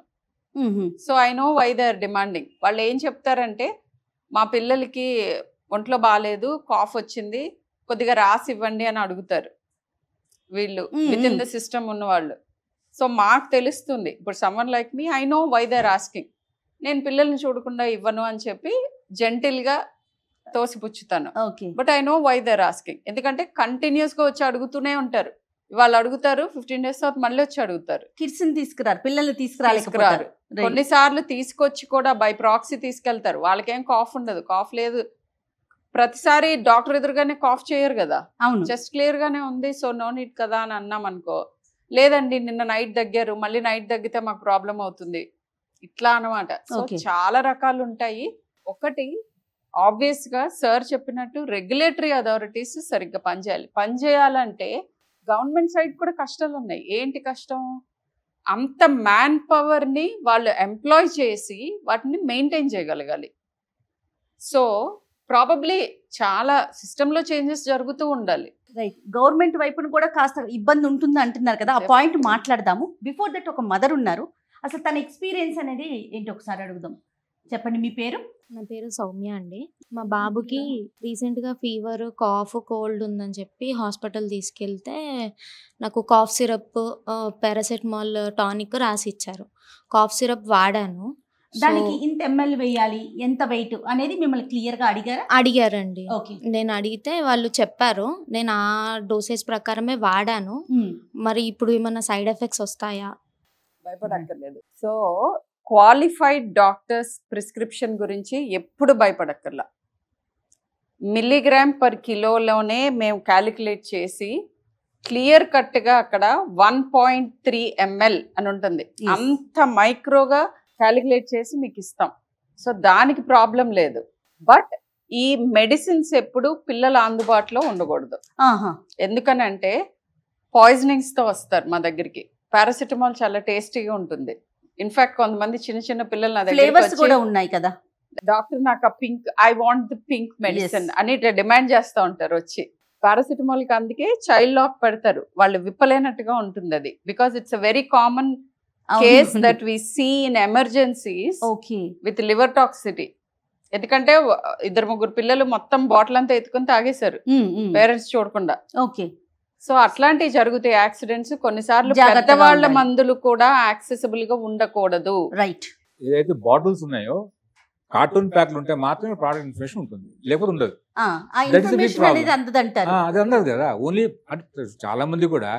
So I know why they are demanding. వాళ్ళు ఏం చెప్తారంటే, మా పిల్లలకి ఒంట్లో బాగాలేదు, కాఫ్ వచ్చింది, కొద్దిగా రాసి ఇవ్వండి అని అడుగుతారు వీళ్ళు, విత్ ఇన్ ద సిస్టమ్ ఉన్న వాళ్ళు. సో మాకు తెలుస్తుంది, ఇప్పుడు someone like me, I know why they are asking. నేను పిల్లల్ని చూడకుండా ఇవ్వను అని చెప్పి జెంటిల్ గా తోసిపుచ్చుతాను. But I know why they are asking. ఎందుకంటే కంటిన్యూస్ గా వచ్చి అడుగుతూనే ఉంటారు. వాళ్ళు అడుగుతారు, 15 days తర్వాత మళ్ళీ వచ్చి అడుగుతారు. కిడ్స్ ని తీసుకురారు, పిల్లల్ని తీసుకురారు. కొన్నిసార్లు తీసుకొచ్చి కూడా బై ప్రాక్సీ తీసుకెళ్తారు. వాళ్ళకేం కాఫ్ ఉండదు, కాఫ్ లేదు. ప్రతిసారి డాక్టర్ ఎదురుగానే కాఫ్ చేయరు కదా, చెస్ట్ క్లియర్ గానే ఉంది, సో నో నీడ్ కదా అని అన్నాం అనుకో, లేదండి నిన్న నైట్ దగ్గారు, మళ్ళీ నైట్ తగ్గితే మాకు ప్రాబ్లం అవుతుంది, ఇట్లా అన్నమాట. సో చాలా రకాలు ఉంటాయి. ఒకటి ఆబ్వియస్ గా సార్ చెప్పినట్టు రెగ్యులేటరీ అథారిటీస్ సరిగ్గా పనిచేయాలంటే గవర్నమెంట్ సైడ్ కూడా కష్టాలు ఉన్నాయి. ఏంటి కష్టం? అంత మ్యాన్ పవర్ ని వాళ్ళు ఎంప్లాయ్ చేసి వాటిని మెయింటైన్ చేయగలగాలి. సో ప్రాబబ్లీ చాలా సిస్టంలో చేంజెస్ జరుగుతూ ఉండాలి. రైట్. గవర్నమెంట్ వైపును కూడా కాస్త ఇబ్బంది ఉంటుంది అంటున్నారు కదా, ఆ పాయింట్ మాట్లాడదాము. బిఫోర్ దట్ ఒక మదర్ ఉన్నారు, అసలు తన ఎక్స్పీరియన్స్ అనేది ఏంటి ఒకసారి అడుగుదాం. చెప్పండి మీ పేరు. నా పేరు సౌమ్య అండి. మా బాబుకి రీసెంట్గా ఫీవర్, కాఫ్, కోల్డ్ ఉందని చెప్పి హాస్పిటల్ తీసుకెళ్తే నాకు కాఫ్ సిరప్, పారాసెటమాల్ టానిక్ రాసి ఇచ్చారు. కాఫ్ సిరప్ వాడాను. దానికి ఇంత ఎంఎల్ వేయాలి, ఎంత వెయిట్ అనేది మిమ్మల్ని క్లియర్గా అడిగారా? అడిగారండి. ఓకే. నేను అడిగితే వాళ్ళు చెప్పారు. నేను ఆ డోసేజ్ ప్రకారమే వాడాను. మరి ఇప్పుడు ఏమన్నా సైడ్ ఎఫెక్ట్స్ వస్తాయా? భయపడక్కర్లేదు. సో క్వాలిఫైడ్ డాక్టర్స్ ప్రిస్క్రిప్షన్ గురించి ఎప్పుడు భయపడక్కర్లా. మిల్లీగ్రామ్ పర్ కిలోలోనే మేము క్యాలిక్యులేట్ చేసి క్లియర్ కట్గా అక్కడ 1.3 ml అని ఉంటుంది. అంత మైక్రోగా క్యాలిక్యులేట్ చేసి మీకు ఇస్తాం. సో దానికి ప్రాబ్లం లేదు. బట్ ఈ మెడిసిన్స్ ఎప్పుడు పిల్లల అందుబాటులో ఉండకూడదు. ఎందుకనంటే పాయిజనింగ్స్తో వస్తారు మా దగ్గరికి. పారాసిటమాల్ చాలా టేస్టీగా ఉంటుంది. ఇన్ఫాక్ట్ కొంతమంది చిన్న చిన్న పిల్లలు నా దగ్గర కూడా ఉన్నాయి కదా, డాక్టర్ నాకు ఆ pink, I want the pink medicine అని డిమాండ్ చేస్తూ ఉంటారు వచ్చి. పారాసిటమాల్ కి అందుకే చైల్డ్ లాక్ పెడతారు, వాళ్ళు విప్పలేనట్టుగా ఉంటుంది అది. Because it's a very common case that we see in emergencies with liver toxicity. ఎందుకంటే 2-3 పిల్లలు మొత్తం బాటిల్ అంతా ఎత్తుకుని తాగేశారు పేరెంట్స్ చూడకుండా. ఓకే. సో అట్లాంటివి జరుగుతాయి యాక్సిడెంట్స్. కొన్నిసార్లు పెద్దవాళ్ల మందులు కూడా యాక్సెసిబుల్ గా ఉండకూడదు. రైట్. ఏదైతే బాటిల్స్ ఉన్నాయో కార్టూన్ ప్యాక్లు ఉంటే మాత్రమే ప్రోడక్ట్ ఇన్ఫర్మేషన్ ఉంటుంది, లేకపోతే ఉండదు. అది అందదు కదా. ఓన్లీ చాలా మంది కూడా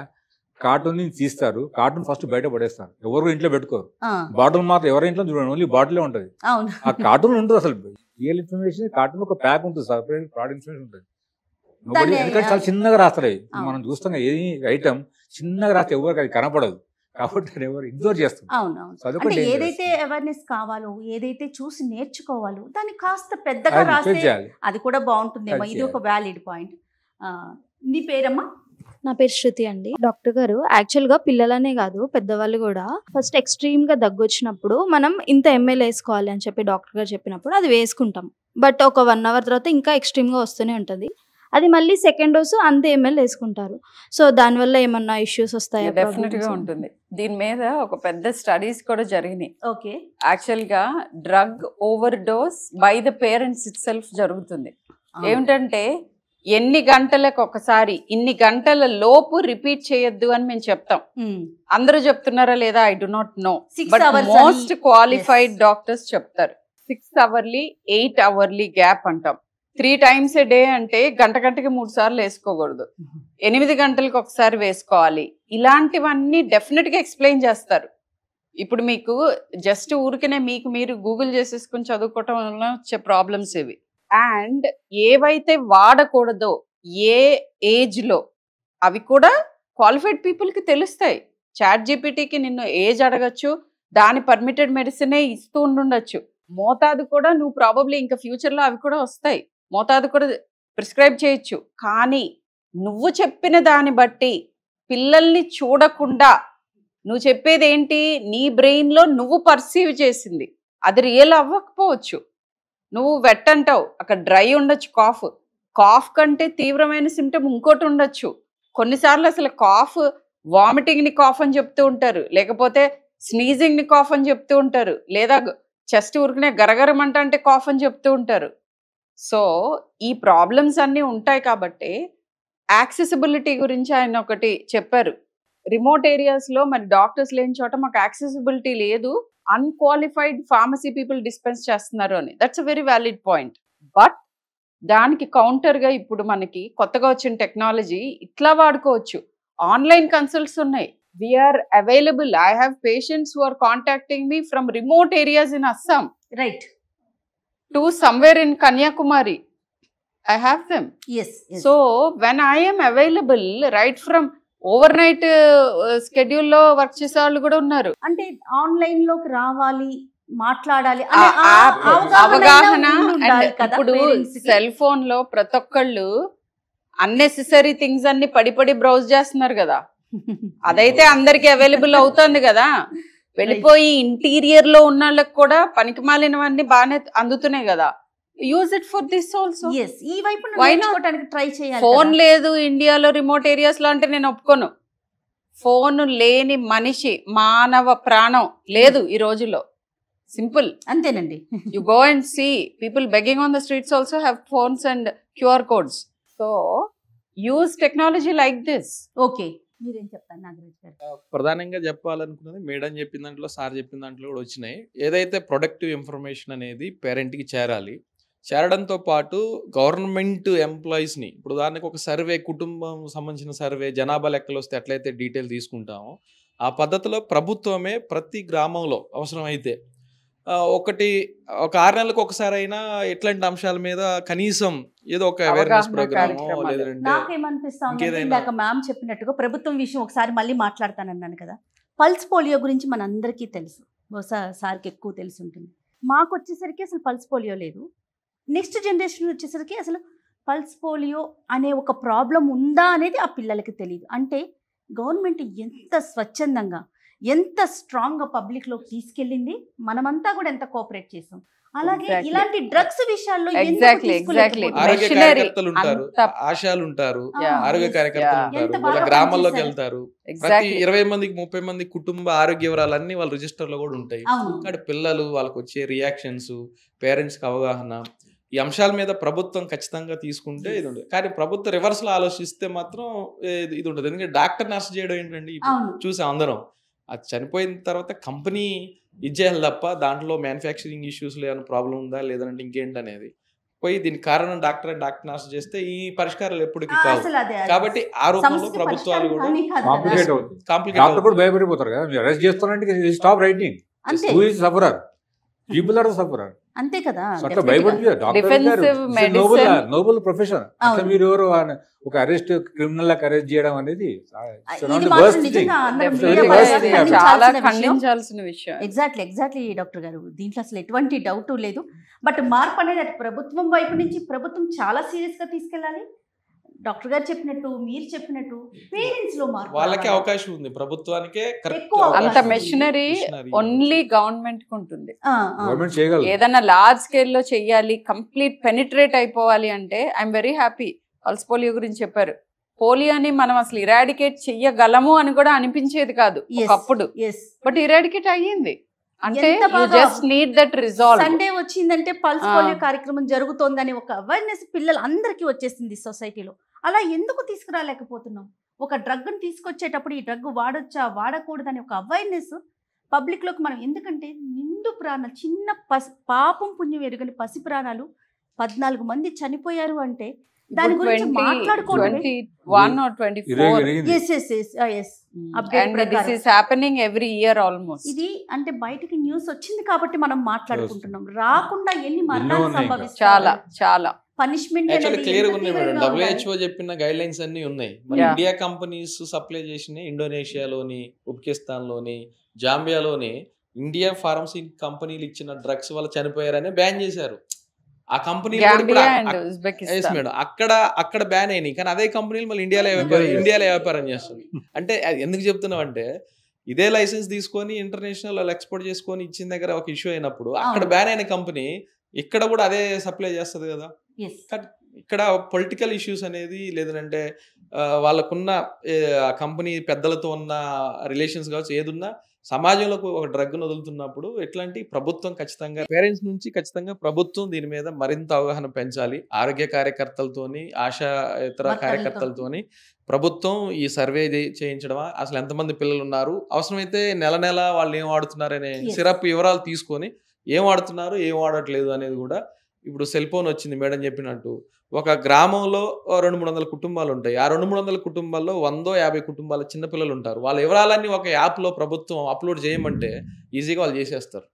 కార్టూన్ ని తీస్తారు, కార్టూన్ ఫస్ట్ బయట పడేస్తారు, ఎవరు ఇంట్లో పెట్టుకోరు. బాటిల్ మాత్రం ఎవరి ఇంట్లో చూడండి, ఓన్లీ బాటిలే ఉంటుంది. ఆ కార్టూన్ ఉంటుంది. అసలు రియల్ ఇన్ఫర్మేషన్ కార్టూన్ ఒక ప్యాక్ ఉంటుంది, సపరేట్ ప్రోడక్ట్ ఇన్ఫర్మేషన్ ఉంటుంది. ఎందుకంటే చాలా చిన్నగా రాస్తారు. మనం చూస్తాం ఏది ఐటమ్ చిన్నగా రాస్తే ఎవరికి అది కనపడదు, కాబట్టి ఎవరు ఇగ్నోర్ చేస్తారు. ఏదైతే అవేర్నెస్ కావాలో, ఏదైతే చూసి నేర్చుకోవాలో దాన్ని కాస్త పెద్దగా రాస్తే అది కూడా బాగుంటుందేమో. ఇది ఒక వ్యాలిడ్ పాయింట్. నీ పేరమ్మా? నా పేరు శృతి అండి. డాక్టర్ గారు, యాక్చువల్గా పిల్లలనే కాదు పెద్దవాళ్ళు కూడా ఫస్ట్ ఎక్స్ట్రీమ్గా దగ్గు వచ్చినప్పుడు మనం ఇంత ఎంఎల్ వేసుకోవాలి అని చెప్పి డాక్టర్ గారు చెప్పినప్పుడు అది వేసుకుంటాం. బట్ ఒక 1 hour తర్వాత ఇంకా ఎక్స్ట్రీమ్గా వస్తూనే ఉంటుంది. అది మళ్ళీ సెకండ్ డోసు అంతే ఎంఎల్ వేసుకుంటారు. సో దానివల్ల ఏమన్నా ఇష్యూస్ వస్తాయా? డెఫినెట్ గా ఉంటుంది. దీని మీద ఒక పెద్ద స్టడీస్ కూడా జరిగినాయి. ఓకే. యాక్చువల్ గా drug over dose by the parents it self జరుగుతుంది. ఏమిటంటే ఎన్ని గంటలకు ఒకసారి, ఇన్ని గంటల లోపు రిపీట్ చేయొద్దు అని మేము చెప్తాం. అందరూ చెప్తున్నారా లేదా I do not know, but most qualified doctors చెప్తారు 6 hourly 8 hourly గ్యాప్ అంటాం. 3 times a day అంటే గంటకి 3 సార్లు వేసుకోకూడదు, 8 గంటలకు ఒకసారి వేసుకోవాలి. ఇలాంటివన్నీ డెఫినెట్ గా ఎక్స్ప్లెయిన్ చేస్తారు. ఇప్పుడు మీకు జస్ట్ ఊరికనే మీకు మీరు గూగుల్ చేసేసుకుని చదువుకోవటం వల్ల వచ్చే ప్రాబ్లమ్స్ ఇవి. అండ్ ఏవైతే వాడకూడదో ఏ ఏజ్ లో అవి కూడా క్వాలిఫైడ్ పీపుల్ కి తెలుస్తాయి. చాట్ జీపీటీకి నిన్ను ఏజ్ అడగచ్చు, దాని పర్మిటెడ్ మెడిసినే ఇస్తూ ఉండొచ్చు. మోతాదు కూడా నువ్వు ప్రాబబ్లీ ఇంకా ఫ్యూచర్ లో అవి కూడా వస్తాయి, మోతాదు కూడా ప్రిస్క్రైబ్ చేయొచ్చు. కానీ నువ్వు చెప్పిన దాన్ని బట్టి పిల్లల్ని చూడకుండా నువ్వు చెప్పేది ఏంటి, నీ బ్రెయిన్ లో నువ్వు పర్సీవ్ చేసింది అది రియల్ అవ్వకపోవచ్చు. నువ్వు వెట్ అంటావు, అక్కడ డ్రై ఉండొచ్చు. కాఫ్ కంటే తీవ్రమైన సిమ్టమ్ ఇంకోటి ఉండొచ్చు. కొన్నిసార్లు అసలు కాఫ్ వామిటింగ్ ని కాఫ్ అని చెప్తూ ఉంటారు, లేకపోతే స్నీజింగ్ ని కాఫ్ అని చెప్తూ ఉంటారు, లేదా చెస్ట్ ఊరికనే గరగరమంట అంటే కాఫ్ అని చెప్తూ ఉంటారు. సో ఈ ప్రాబ్లమ్స్ అన్నీ ఉంటాయి. కాబట్టి యాక్సెసిబిలిటీ గురించి ఆయన ఒకటి చెప్పారు. రిమోట్ ఏరియాస్ లో మరి డాక్టర్స్ లేని చోట మాకు యాక్సెసిబిలిటీ లేదు, అన్క్వాలిఫైడ్ ఫార్మసీ పీపుల్ డిస్పెన్స్ చేస్తున్నారు అని. That's a very valid point. But దానికి కౌంటర్ గా ఇప్పుడు మనకి కొత్తగా వచ్చిన టెక్నాలజీ ఇట్లా వాడుకోవచ్చు. ఆన్లైన్ కన్సల్ట్స్ ఉన్నాయి. We are available. I have patients who are contacting me from remote areas in Assam, right, to somewhere in Kanyakumari. I have them. Yes. So when I am available, right from overnight schedule లో work చేసే వాళ్ళు కూడా ఉన్నారు. అంటే online లోకి రావాలి, మాట్లాడాలి, అవగాహన. ఇప్పుడు సెల్ ఫోన్ లో ప్రతి ఒక్కళ్ళు అన్నెసెసరీ థింగ్స్ అన్ని పడి బ్రౌజ్ చేస్తున్నారు కదా, అదైతే అందరికి అవైలబుల్ అవుతుంది కదా. వెళ్ళిపోయి ఇంటీరియర్ లో ఉన్న వాళ్ళకి కూడా పనికి మాలినవన్నీ బాగానే అందుతున్నాయి కదా. Use it for this also. ఈ వైపు నేర్చుకోవడానికి ట్రై చేయాలి. ఫోన్ లేదు ఇండియాలో రిమోట్ ఏరియాస్ లో అంటే నేను ఒప్పుకోను. ఫోన్ లేని మనిషి, మానవ ప్రాణం లేదు ఈ రోజుల్లో. సింపుల్. అంతేనండి. You go and see people begging on the streets also have phones and QR codes. So use technology like this. Okay, మీరేం చెప్తారు నాగరాజ్ గారు? ప్రధానంగా చెప్పాలనుకున్నది మేడం చెప్పిన దాంట్లో, సార్ చెప్పిన దాంట్లో కూడా వచ్చినాయి. ఏదైతే ప్రొడక్టివ్ ఇన్ఫర్మేషన్ అనేది పేరెంట్కి చేరాలి, చేరడంతో పాటు గవర్నమెంట్ ఎంప్లాయీస్ని, ఇప్పుడు ఉదాహరణకు ఒక సర్వే, కుటుంబం సంబంధించిన సర్వే, జనాభా లెక్కలు వస్తే ఎట్లయితే డీటెయిల్ తీసుకుంటామో ఆ పద్ధతిలో ప్రభుత్వమే ప్రతి గ్రామంలో అవసరమైతే ఒక 6 నెలలకు ఒకసారి అయినా ఇట్లాంటి అంశాల మీద కనీసం ఏదో ఒక అవేర్నెస్ ప్రోగ్రామో లేదంటే నాకేమనిపిస్తుంది, ఇందాక మ్యామ్ చెప్పినట్టుగా ప్రభుత్వం విషయం ఒకసారి మళ్ళీ మాట్లాడతానన్నాను కదా, పల్స్ పోలియో గురించి మనందరికీ తెలుసు, బహుశా సార్కి ఎక్కువ తెలిసి ఉంటుంది. మాకు వచ్చేసరికి అసలు పల్స్ పోలియో లేదు. నెక్స్ట్ జనరేషన్ వచ్చేసరికి అసలు పల్స్ పోలియో అనే ఒక ప్రాబ్లం ఉందా అనేది ఆ పిల్లలకి తెలియదు. అంటే గవర్నమెంట్ ఎంత స్వచ్ఛందంగా, ఎంత స్ట్రాంగ్గా పబ్లిక్లోకి తీసుకెళ్ళింది, మనమంతా కూడా ఎంత కోఆపరేట్ చేసాం. అలాగే ఇలాంటి డ్రగ్స్ విషయాల్లో ఆరోగ్య కార్యకర్తలు ఉంటారు, ఆశాలు ఉంటారు, ఆరోగ్య కార్యకర్తలు ఉంటారు, వాళ్ళ గ్రామాల్లోకి వెళ్తారు. ప్రతి 20 మందికి 30 మంది కుటుంబ ఆరోగ్య వివరాలన్నీ వాళ్ళ రిజిస్టర్ లో కూడా ఉంటాయి. కాబట్టి పిల్లలు, వాళ్ళకి వచ్చే రియాక్షన్స్, పేరెంట్స్ కి అవగాహన, ఈ అంశాల మీద ప్రభుత్వం ఖచ్చితంగా తీసుకుంటే ఇది ఉండదు. కానీ ప్రభుత్వం రివర్స్ లో ఆలోచిస్తే మాత్రం ఇది ఉండదు. ఎందుకంటే డాక్టర్ నర్స్ చేయడం ఏంటండి, చూసాం అందరం, అది చనిపోయిన తర్వాత కంపెనీ ఇచ్చేయాలి తప్ప దాంట్లో మ్యానుఫ్యాక్చరింగ్ ఇష్యూస్లో ఏమైనా ప్రాబ్లం ఉందా లేదంటే ఇంకేంటనేది పోయి దీనికి కారణం డాక్టర్ నర్స్ చేస్తే ఈ పరిష్కారాలు ఎప్పటికీ కావు. కాబట్టి ఆ రూపంలో ప్రభుత్వాలు కూడా కాంప్లికేట్ భయపడిపోతారు కదా, మీరు అరెస్ట్ చేస్తారంటే stop writing who is sufferer, people are sufferer. అంతే కదా, నోబుల్ ప్రొఫెషన్. అసలు మీరు ఎవరు ఒక అరెస్ట్, క్రిమినల్ అరెస్ట్ చేయడం అనేది చాలా ఖండించాల్సిన విషయం. ఎగ్జాక్ట్లీ డాక్టర్ గారు, దీంట్లో అసలు ఎటువంటి డౌట్ లేదు. బట్ మార్పు అనేది అది ప్రభుత్వం వైపు నుంచి ప్రభుత్వం చాలా సీరియస్ గా తీసుకెళ్ళాలి. డాక్టర్ గారు చెప్పినట్టు, మీరు చెప్పినట్టు పేరెంట్స్ లో మార్పు, వాళ్ళకే అవకాశం ఉంది, ప్రభుత్వానికే అంత మెషినరీ ఓన్లీ గవర్నమెంట్ కు ఉంటుంది. ఏదైనా లార్జ్ స్కేల్ లో చెయ్యాలి, కంప్లీట్ పెనిట్రేట్ అయిపోవాలి అంటే I'm very happy. Pulse polio గురించి చెప్పారు. పోలియోని మనం అసలు ఇరాడికేట్ చెయ్యగలము అని కూడా అనిపించేది కాదు ఒకప్పుడు, బట్ ఇరాడికేట్ అయ్యింది. అంటే just need that resolve. Sunday వచ్చిందంటే పల్స్ పోలియో కార్యక్రమం జరుగుతోందని ఒక అవేర్నెస్ పిల్లలు అందరికీ వచ్చేసింది సొసైటీలో. అలా ఎందుకు తీసుకురాలేకపోతున్నాం? ఒక డ్రగ్ని తీసుకొచ్చేటప్పుడు ఈ డ్రగ్ వాడొచ్చా వాడకూడదని ఒక అవేర్నెస్ పబ్లిక్లోకి మనం, ఎందుకంటే నిండు ప్రాణాలు, చిన్న పాపం పుణ్యం ఎరుగని పసి ప్రాణాలు 14 మంది చనిపోయారు అంటే దాని గురించి మాట్లాడుకోవడం. ఇది అంటే బయటకి న్యూస్ వచ్చింది కాబట్టి మనం మాట్లాడుకుంటున్నాం, రాకుండా ఎన్ని మరణాలు సంభవిస్తాయి. చాలా చాలా పనిష్మెంట్ క్లియర్ గా ఉన్నాయి మేడం. WHO చెప్పిన గైడ్ లైన్స్ అన్ని ఉన్నాయి. మన ఇండియా కంపెనీస్ సప్లై చేసిన ఇండోనేషియాలోని, ఉజ్బెకిస్తాన్ లోని, జాంబియాలోని ఇండియా ఫార్మసీ కంపెనీలు ఇచ్చిన డ్రగ్స్ వల్ల చనిపోయారని బ్యాన్ చేశారు. ఆ కంపెనీ మేడం అక్కడ బ్యాన్ అయినాయి, కానీ అదే కంపెనీలు మళ్ళీ ఇండియాలో వ్యాపారం చేస్తుంది. అంటే ఎందుకు చెప్తున్నాం అంటే ఇదే లైసెన్స్ తీసుకొని ఇంటర్నేషనల్ ఎక్స్పోర్ట్ చేసుకొని ఇచ్చిన దగ్గర ఒక ఇష్యూ అయినప్పుడు అక్కడ బ్యాన్ అయిన కంపెనీ ఇక్కడ కూడా అదే సప్లై చేస్తుంది కదా. ఇక్కడ పొలిటికల్ ఇష్యూస్ అనేది లేదంటే వాళ్ళకున్న కంపెనీ పెద్దలతో ఉన్న రిలేషన్స్ కావచ్చు, ఏదున్నా సమాజంలో ఒక డ్రగ్ను వదులుతున్నప్పుడు ఎట్లాంటి ప్రభుత్వం ఖచ్చితంగా, పేరెంట్స్ నుంచి ఖచ్చితంగా ప్రభుత్వం దీని మీద మరింత అవగాహన పెంచాలి. ఆరోగ్య కార్యకర్తలతోని, ఆశా ఇతర కార్యకర్తలతోని ప్రభుత్వం ఈ సర్వే చేయించడమా, అసలు ఎంతమంది పిల్లలు ఉన్నారు, అవసరమైతే నెల వాళ్ళు ఏం వాడుతున్నారనే సిరప్ వివరాలు తీసుకొని ఏం వాడుతున్నారు ఏం వాడట్లేదు అనేది కూడా. ఇప్పుడు సెల్ ఫోన్ వచ్చింది మేడం చెప్పినట్టు, ఒక గ్రామంలో 200-300 కుటుంబాలు ఉంటాయి. ఆ 200-300 కుటుంబాల్లో 100-50 కుటుంబాల చిన్నపిల్లలు ఉంటారు. వాళ్ళ వివరాలన్నీ ఒక యాప్లో ప్రభుత్వం అప్లోడ్ చేయమంటే ఈజీగా వాళ్ళు చేసేస్తారు.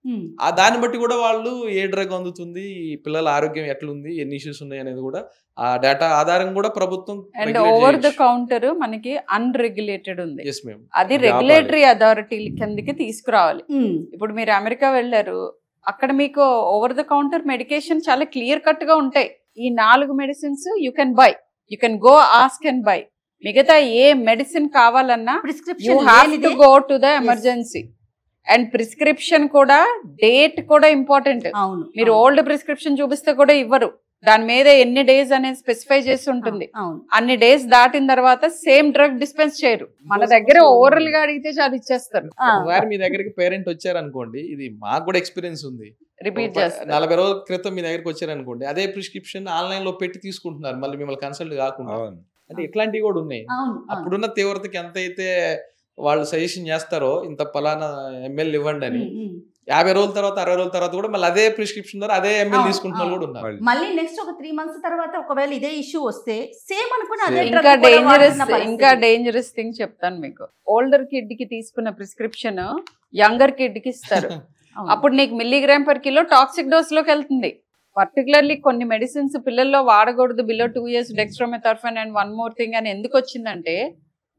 ఆ దాన్ని బట్టి కూడా వాళ్ళు ఏ డ్రగ్ అందుతుంది, పిల్లల ఆరోగ్యం ఎట్లుంది, ఎన్ని ఇష్యూస్ ఉన్నాయి అనేది కూడా ఆ డేటా ఆధారం కూడా ప్రభుత్వం. అండ్ ఓవర్ ద కౌంటర్ మనకి అన్రెగ్యులేటెడ్ ఉంది, అది రెగ్యులేటరీ అథారిటీ కిందకి తీసుకురావాలి. ఇప్పుడు మీరు అమెరికా వెళ్ళారు, అక్కడ మీకు ఓవర్ ద కౌంటర్ మెడికేషన్ చాలా క్లియర్ కట్ గా ఉంటాయి. ఈ 4 medicines you can buy, you can go ask and by. మిగతా ఏ మెడిసిన్ కావాలన్నా you have to go to the emergency. And prescription కూడా, డేట్ కూడా ఇంపార్టెంట్. మీరు ఓల్డ్ ప్రిస్క్రిప్షన్ చూపిస్తే కూడా ఇవ్వరు, దాని మీద ఎన్ని డేస్ అనేది స్పెసిఫై చేసి ఉంటుంది. అవును. అన్ని డేస్ దాటిన తర్వాత సేమ్ డ్రగ్ డిస్పెన్స్ చేయరు. మన దగ్గర ఓవరల్ గా అడిగితే అది ఇచ్చేస్తారు. ఒకసారి మీ దగ్గరికి పేరెంట్ వచ్చారనుకోండి, ఇది మాకు కూడా ఎక్స్పీరియన్స్ ఉంది, రిపీట్ చేస్తారు. 40 రోజుల క్రితం మీ దగ్గరికి వచ్చారనుకోండి, అదే ప్రిస్క్రిప్షన్ ఆన్లైన్ లో పెట్టి తీసుకుంటున్నారు మళ్ళీ మిమ్మల్ని కన్సల్ట్ కాకుండా. అంటే ఇట్లాంటివి కూడా ఉన్నాయి. అప్పుడున్న తీవ్రతకి ఎంత అయితే వాళ్ళు సజెషన్ చేస్తారో ఇంత పలానా ఎంఎల్ ఇవ్వండి అని, 50 రోజుల తర్వాత 60 రోజుల తర్వాత కూడా మళ్ళీ అదే ప్రిస్క్రిప్షన్ ద్వారా అదే ఎంఎల్ తీసుకుంటున్న కూడా ఉన్నారు. మళ్ళీ నెక్స్ట్ ఒక 3 months తర్వాత ఒకవేళ ఇదే ఇష్యూ వస్తే సేమ్ అనుకుని అదే ఇంకా డేంజరస్ థింగ్ చెప్తాను మీకు. ఓల్డర్ కిడ్ కి తీసుకున్న ప్రిస్క్రిప్షన్ యంగర్ కిడ్ కి ఇస్తారు. అప్పుడు నీకు milligram per kilo toxic dose లోకి వెళ్తుంది. పర్టికులర్లీ కొన్ని మెడిసిన్స్ పిల్లల్లో వాడకూడదు, below 2 years dextromethorphan and one more thing అని ఎందుకు వచ్చిందంటే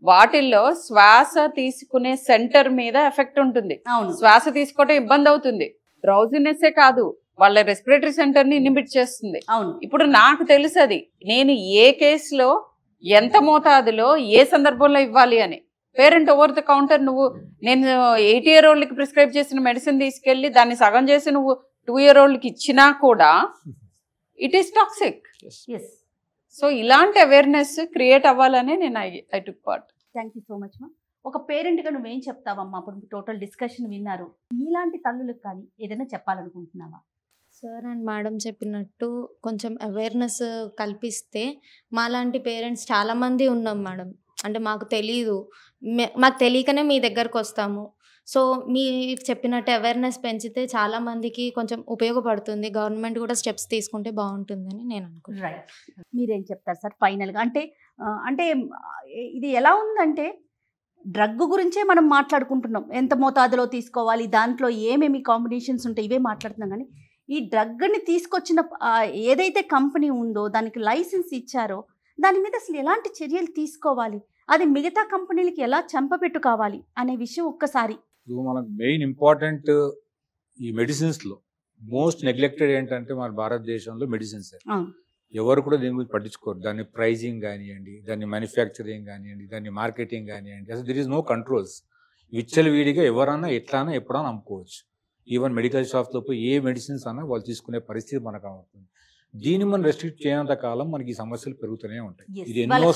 వాటిల్లో శ్వాస తీసుకునే సెంటర్ మీద ఎఫెక్ట్ ఉంటుంది. శ్వాస తీసుకోవడం ఇబ్బంది అవుతుంది. డ్రౌజినెస్సే కాదు, వాళ్ళ రెస్పిరేటరీ సెంటర్ ని ఇన్హిబిట్ చేస్తుంది. ఇప్పుడు నాకు తెలుసు అది, నేను ఏ కేసులో ఎంత మోతాదులో ఏ సందర్భంలో ఇవ్వాలి అని. పేరెంట్ ఓవర్ ద కౌంటర్ నువ్వు నేను 80 year old కి ప్రిస్క్రైబ్ చేసిన మెడిసిన్ తీసుకెళ్లి దాన్ని సగం చేసి నువ్వు 2 year old కి ఇచ్చినా కూడా ఇట్ ఈస్ టాక్సిక్. సో ఇలాంటి అవేర్నెస్ క్రియేట్ అవ్వాలని నేను I took part. Thank you so much మా. ఒక పేరెంట్గా నువ్వేం చెప్తావమ్మా? అప్పుడు టోటల్ డిస్కషన్ విన్నారు, మీలాంటి తల్లులకు కానీ ఏదైనా చెప్పాలనుకుంటున్నావా? సార్ అండ్ మేడం చెప్పినట్టు కొంచెం అవేర్నెస్ కల్పిస్తే, మాలాంటి పేరెంట్స్ చాలామంది ఉన్నాం మేడం. అంటే మాకు తెలీదు, మాకు తెలియకనే మీ దగ్గరకు వస్తాము. సో మీరు చెప్పినట్టు అవేర్నెస్ పెంచితే చాలామందికి కొంచెం ఉపయోగపడుతుంది. గవర్నమెంట్ కూడా స్టెప్స్ తీసుకుంటే బాగుంటుందని నేను అనుకుంటున్నాను. రైట్, మీరేం చెప్తారు సార్ ఫైనల్గా? అంటే ఇది ఎలా ఉందంటే డ్రగ్ గురించే మనం మాట్లాడుకుంటున్నాం, ఎంత మోతాదులో తీసుకోవాలి, దాంట్లో ఏమేమి కాంబినేషన్స్ ఉంటాయి, ఇవే మాట్లాడుతున్నాం. కానీ ఈ డ్రగ్ని తీసుకొచ్చిన ఏదైతే కంపెనీ ఉందో, దానికి లైసెన్స్ ఇచ్చారో, దాని మీద అసలు ఎలాంటి చర్యలు తీసుకోవాలి, అది మిగతా కంపెనీలకి ఎలా చెంపపెట్టు కావాలి అనే విషయం ఒక్కసారి. మనకు మెయిన్ ఇంపార్టెంట్ ఈ మెడిసిన్స్లో మోస్ట్ నెగ్లెక్టెడ్ ఏంటంటే మన భారతదేశంలో మెడిసిన్స్. ఎవరు కూడా దీని గురించి పట్టించుకోరు. దాన్ని ప్రైజింగ్ కానివ్వండి, దాన్ని మ్యానుఫ్యాక్చరింగ్ కానివ్వండి, దాన్ని మార్కెటింగ్ కానివ్వండి, అసలు దిర్ ఈజ్ నో కంట్రోల్స్. విచ్చలవిడిగా ఎవరన్నా ఎట్లానా ఎప్పుడన్నా అమ్ముకోవచ్చు. ఈవెన్ మెడికల్ షాప్స్లో పోయి ఏ మెడిసిన్స్ అన్నా వాళ్ళు తీసుకునే పరిస్థితి మనకు అవుతుంది. దీన్ని మనం రెస్ట్రిక్ట్ చేయనంత కాలం మనకి ఈ సమస్యలు పెరుగుతూనే ఉంటాయి. ఇది ఎన్నో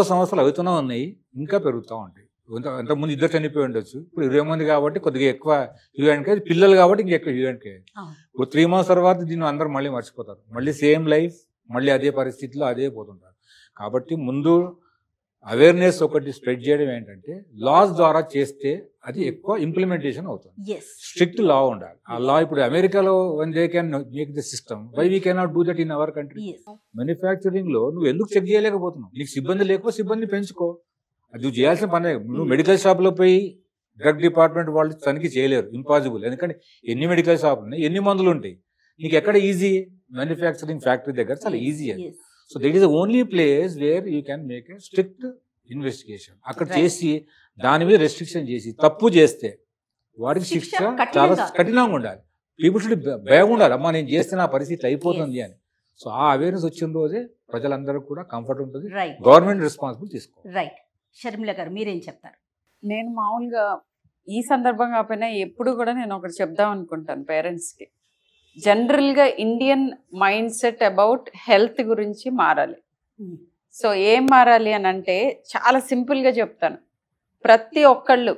సంవత్సరాలు అవుతూనే ఉన్నాయి, ఇంకా పెరుగుతూ ఉంటాయి. అంతకుముందు 2 చనిపోయి ఉండొచ్చు, ఇప్పుడు 20 మంది కాబట్టి కొద్దిగా ఎక్కువ హ్యూమానిటీ, పిల్లలు కాబట్టి ఇంకెక్కువ హ్యూమానిటీ. ఇప్పుడు 3 months తర్వాత దీన్ని అందరూ మళ్ళీ మర్చిపోతారు, మళ్ళీ సేమ్ లైఫ్, మళ్ళీ అదే పరిస్థితిలో అదే పోతుంటారు. కాబట్టి ముందు అవేర్నెస్ ఒకటి స్ప్రెడ్ చేయడం ఏంటంటే లాస్ ద్వారా చేస్తే అది ఎక్కువ ఇంప్లిమెంటేషన్ అవుతుంది. స్ట్రిక్ట్ లా ఉండాలి. ఆ లా ఇప్పుడు అమెరికాలో one they can make the system, why we cannot do that in our country? Manufacturing లో నువ్వు ఎందుకు చెక్ చేయలేకపోతున్నావు? నీకు సిబ్బంది లేకపోతే సిబ్బంది పెంచుకో, అది నువ్వు చేయాల్సిన పనే. నువ్వు మెడికల్ షాప్లో పోయి డ్రగ్ డిపార్ట్మెంట్ వాళ్ళు తనిఖీ చేయలేరు, ఇంపాసిబుల్. ఎందుకంటే ఎన్ని మెడికల్ షాపులు ఉన్నాయి, ఎన్ని మందులు ఉంటాయి, నీకు ఎక్కడ ఈజీ? మ్యానుఫ్యాక్చరింగ్ ఫ్యాక్టరీ దగ్గర చాలా ఈజీ అది. So that is the only place where you can make a strict investigation. అక్కడ చేసి దాని మీద రెస్ట్రిక్షన్ చేసి తప్పు చేస్తే వాడికి శిక్ష చాలా కఠినంగా ఉండాలి. పీపుల్ షుడ్ భయం ఉండాలి, అమ్మా నేను చేస్తే నా పరిస్థితి అయిపోతుంది అని. సో ఆ అవేర్నెస్ వచ్చిన రోజే ప్రజలందరూ కూడా కంఫర్ట్ ఉంటుంది, గవర్నమెంట్ రెస్పాన్సిబుల్ తీసుకోవాలి. రైట్. షర్మిల గారు మీరేం చెప్తారు? నేను మామూలుగా ఈ సందర్భంగా కాకపోయినా ఎప్పుడు కూడా నేను ఒకటి చెప్దాం అనుకుంటాను పేరెంట్స్కి. జనరల్గా Indian mind set about health గురించి మారాలి. సో ఏం మారాలి అని అంటే చాలా సింపుల్గా చెప్తాను. ప్రతి ఒక్కళ్ళు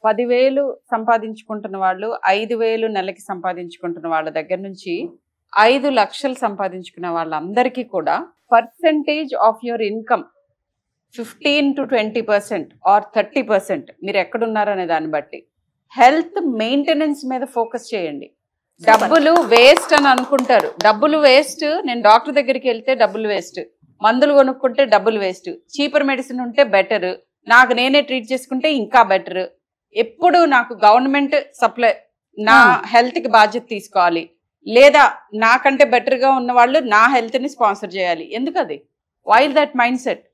10,000 సంపాదించుకుంటున్న వాళ్ళు, 5,000 నెలకి సంపాదించుకుంటున్న వాళ్ళ దగ్గర నుంచి 5 లక్షలు సంపాదించుకున్న వాళ్ళందరికీ కూడా percentage of your income 15 to 20% or 30% మీరు ఎక్కడున్నారనే దాన్ని బట్టి హెల్త్ మెయింటెనెన్స్ మీద ఫోకస్ చేయండి. డబ్బులు వేస్ట్ అని అనుకుంటారు, డబ్బులు వేస్ట్, నేను డాక్టర్ దగ్గరికి వెళ్తే డబ్బులు వేస్ట్, మందులు కొనుక్కుంటే డబ్బులు వేస్ట్, చీపర్ మెడిసిన్ ఉంటే బెటర్, నాకు నేనే ట్రీట్ చేసుకుంటే ఇంకా బెటర్, ఎప్పుడు నాకు గవర్నమెంట్ సప్లై నా హెల్త్కి బాధ్యత తీసుకోవాలి, లేదా నాకంటే బెటర్గా ఉన్న వాళ్ళు నా హెల్త్ని స్పాన్సర్ చేయాలి. ఎందుకది? వైల్ దట్ మైండ్ సెట్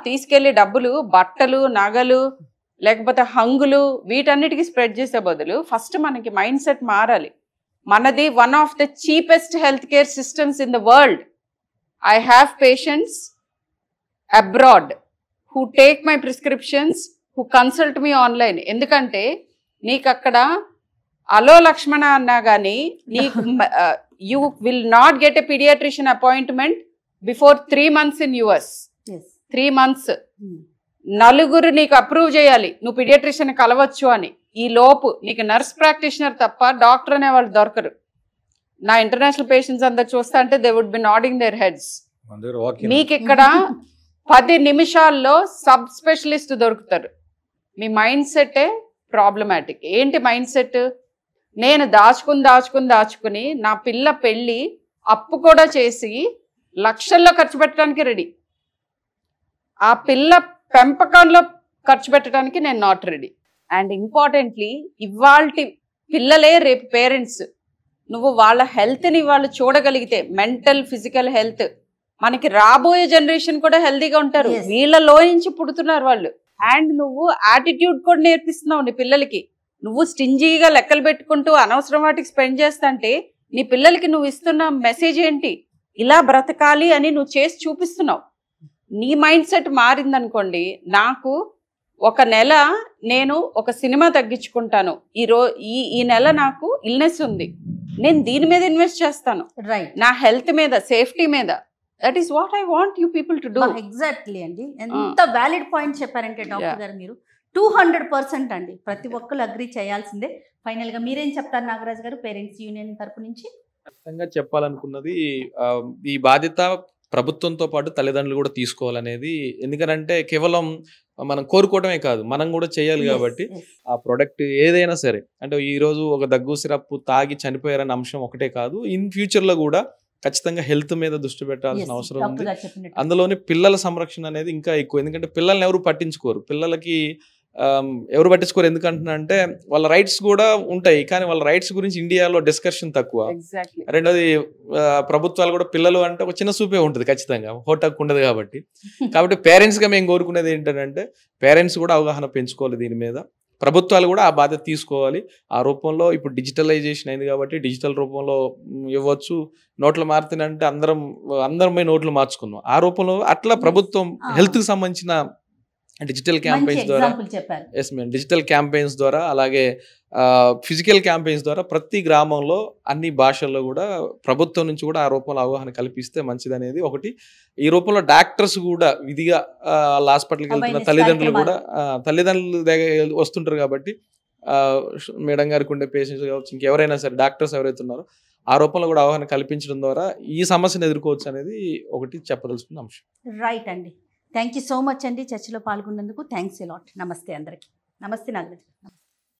తీసుకెళ్లి డబ్బులు, బట్టలు, నగలు, లేకపోతే హంగులు, వీటన్నిటికీ స్ప్రెడ్ చేసే బదులు ఫస్ట్ మనకి మైండ్ సెట్ మారాలి. మనది one of the cheapest health care systems in the world. I have patients abroad who take my prescriptions, who consult me online. ఎందుకంటే నీకు అక్కడ అలో లక్ష్మణ అన్నా కానీ నీకు you will not get a paediatrician appointment before 3 months in US. 3 months నలుగురు నీకు approve చేయాలి నువ్వు పీడియాట్రిషియన్ కలవచ్చు అని. ఈ లోపు నీకు నర్స్ ప్రాక్టీషనర్ తప్ప డాక్టర్ అనే వాళ్ళు దొరకరు. నా ఇంటర్నేషనల్ పేషెంట్స్ అందరు చూస్తా అంటే they would be nodding their heads. మీకు ఇక్కడ 10 నిమిషాల్లో సబ్ స్పెషలిస్ట్ దొరుకుతారు. మీ మైండ్ సెట్టే ప్రాబ్లమాటిక్. ఏంటి మైండ్ సెట్? నేను దాచుకుని నా పిల్ల పెళ్ళి అప్పు కూడా చేసి లక్షల్లో ఖర్చు పెట్టడానికి రెడీ. ఆ పిల్ల పెంపకంలో ఖర్చు పెట్టడానికి నేను నాట్ రెడీ. అండ్ ఇంపార్టెంట్లీ ఇవాల్టి పిల్లలే రేపు పేరెంట్స్. నువ్వు వాళ్ళ హెల్త్ని వాళ్ళు చూడగలిగితే, మెంటల్ ఫిజికల్ హెల్త్, మనకి రాబోయే జనరేషన్ కూడా హెల్తీగా ఉంటారు. వీళ్ళలో నుంచి పుడుతున్నారు వాళ్ళు. అండ్ నువ్వు యాటిట్యూడ్ కూడా నేర్పిస్తున్నావు నీ పిల్లలకి. నువ్వు స్టింజీగా లెక్కలు పెట్టుకుంటూ అనవసరం వాటికి స్పెండ్ చేస్తుంటే నీ పిల్లలకి నువ్వు ఇస్తున్న మెసేజ్ ఏంటి? ఇలా బ్రతకాలి అని నువ్వు చేసి చూపిస్తున్నావు. నీ మైండ్ సెట్ మారిందనుకోండి, నాకు ఒక నెల నేను ఒక సినిమా తగ్గించుకుంటాను, ఈ నెల నాకు ఇల్నెస్ ఉంది, నేను దీని మీద ఇన్వెస్ట్ చేస్తాను, నా హెల్త్ మీద, సేఫ్టీ మీద. That is what I want you people to do. Exactly అండి. ఎంత వ్యాలిడ్ పాయింట్ చెప్పారంటే డాక్టర్ గారు మీరు 200% అండి. ప్రతి ఒక్కరు అగ్రీ చేయాల్సిందే. ఫైనల్ గా మీరేం చెప్తారు నాగరాజ్ గారు, పేరెంట్స్ యూనియన్ తరపు నుంచి? ఖచ్చితంగా చెప్పాలనుకున్నది, ఈ బాధ్యత ప్రభుత్వంతో పాటు తల్లిదండ్రులు కూడా తీసుకోవాలనేది. ఎందుకంటే కేవలం మనం కోరుకోవడమే కాదు, మనం కూడా చేయాలి. కాబట్టి ఆ ప్రోడక్ట్ ఏదైనా సరే, అంటే ఈరోజు ఒక దగ్గు సిరప్ తాగి చనిపోయారనే అంశం ఒకటే కాదు, ఇన్ ఫ్యూచర్లో కూడా ఖచ్చితంగా హెల్త్ మీద దృష్టి పెట్టాల్సిన అవసరం ఉంది. అందులోని పిల్లల సంరక్షణ అనేది ఇంకా ఎక్కువ. ఎందుకంటే పిల్లల్ని ఎవరు పట్టించుకోరు. పిల్లలకి ఎవరు పట్టించుకోరు. ఎందుకంటున్నా అంటే వాళ్ళ రైట్స్ కూడా ఉంటాయి, కానీ వాళ్ళ రైట్స్ గురించి ఇండియాలో డిస్కషన్ తక్కువ. రెండోది, ప్రభుత్వాలు కూడా పిల్లలు అంటే ఒక చిన్న చూపే ఉంటుంది, ఖచ్చితంగా హోటక్ ఉండదు. కాబట్టి పేరెంట్స్గా మేము కోరుకునేది ఏంటంటే పేరెంట్స్ కూడా అవగాహన పెంచుకోవాలి దీని మీద. ప్రభుత్వాలు కూడా ఆ బాధ్యత తీసుకోవాలి. ఆ రూపంలో ఇప్పుడు డిజిటలైజేషన్ అయింది కాబట్టి డిజిటల్ రూపంలో ఇవ్వచ్చు. నోట్లు మారుతాయంటే అందరం నోట్లు మార్చుకున్నాం. ఆ రూపంలో అట్లా ప్రభుత్వం హెల్త్కి సంబంధించిన డిజిటల్ క్యాంపెయిన్స్ ద్వారా, ఎస్ మేడం, డిజిటల్ క్యాంపెయిన్స్ ద్వారా, అలాగే ఫిజికల్ క్యాంపెయిన్స్ ద్వారా ప్రతి గ్రామంలో అన్ని భాషల్లో కూడా ప్రభుత్వం నుంచి కూడా ఆ రూపంలో అవగాహన కల్పిస్తే మంచిది అనేది ఒకటి. ఈ రూపంలో డాక్టర్స్ కూడా విధిగా వాళ్ళ హాస్పిటల్కి వెళ్తున్న తల్లిదండ్రులు దగ్గర వస్తుంటారు. కాబట్టి మేడం గారికి ఉండే పేషెంట్స్ కావచ్చు, ఇంకెవరైనా సరే డాక్టర్స్ ఎవరైతే ఉన్నారో ఆ రూపంలో కూడా అవగాహన కల్పించడం ద్వారా ఈ సమస్యను ఎదుర్కోవచ్చు అనేది ఒకటి చెప్పదలుచుకున్న అంశం. రైట్ అండి. థ్యాంక్ యూ సో మచ్ అండి చర్చలో పాల్గొన్నందుకు. Thanks a lot. నమస్తే అందరికీ. నమస్తే నాగరాజ్.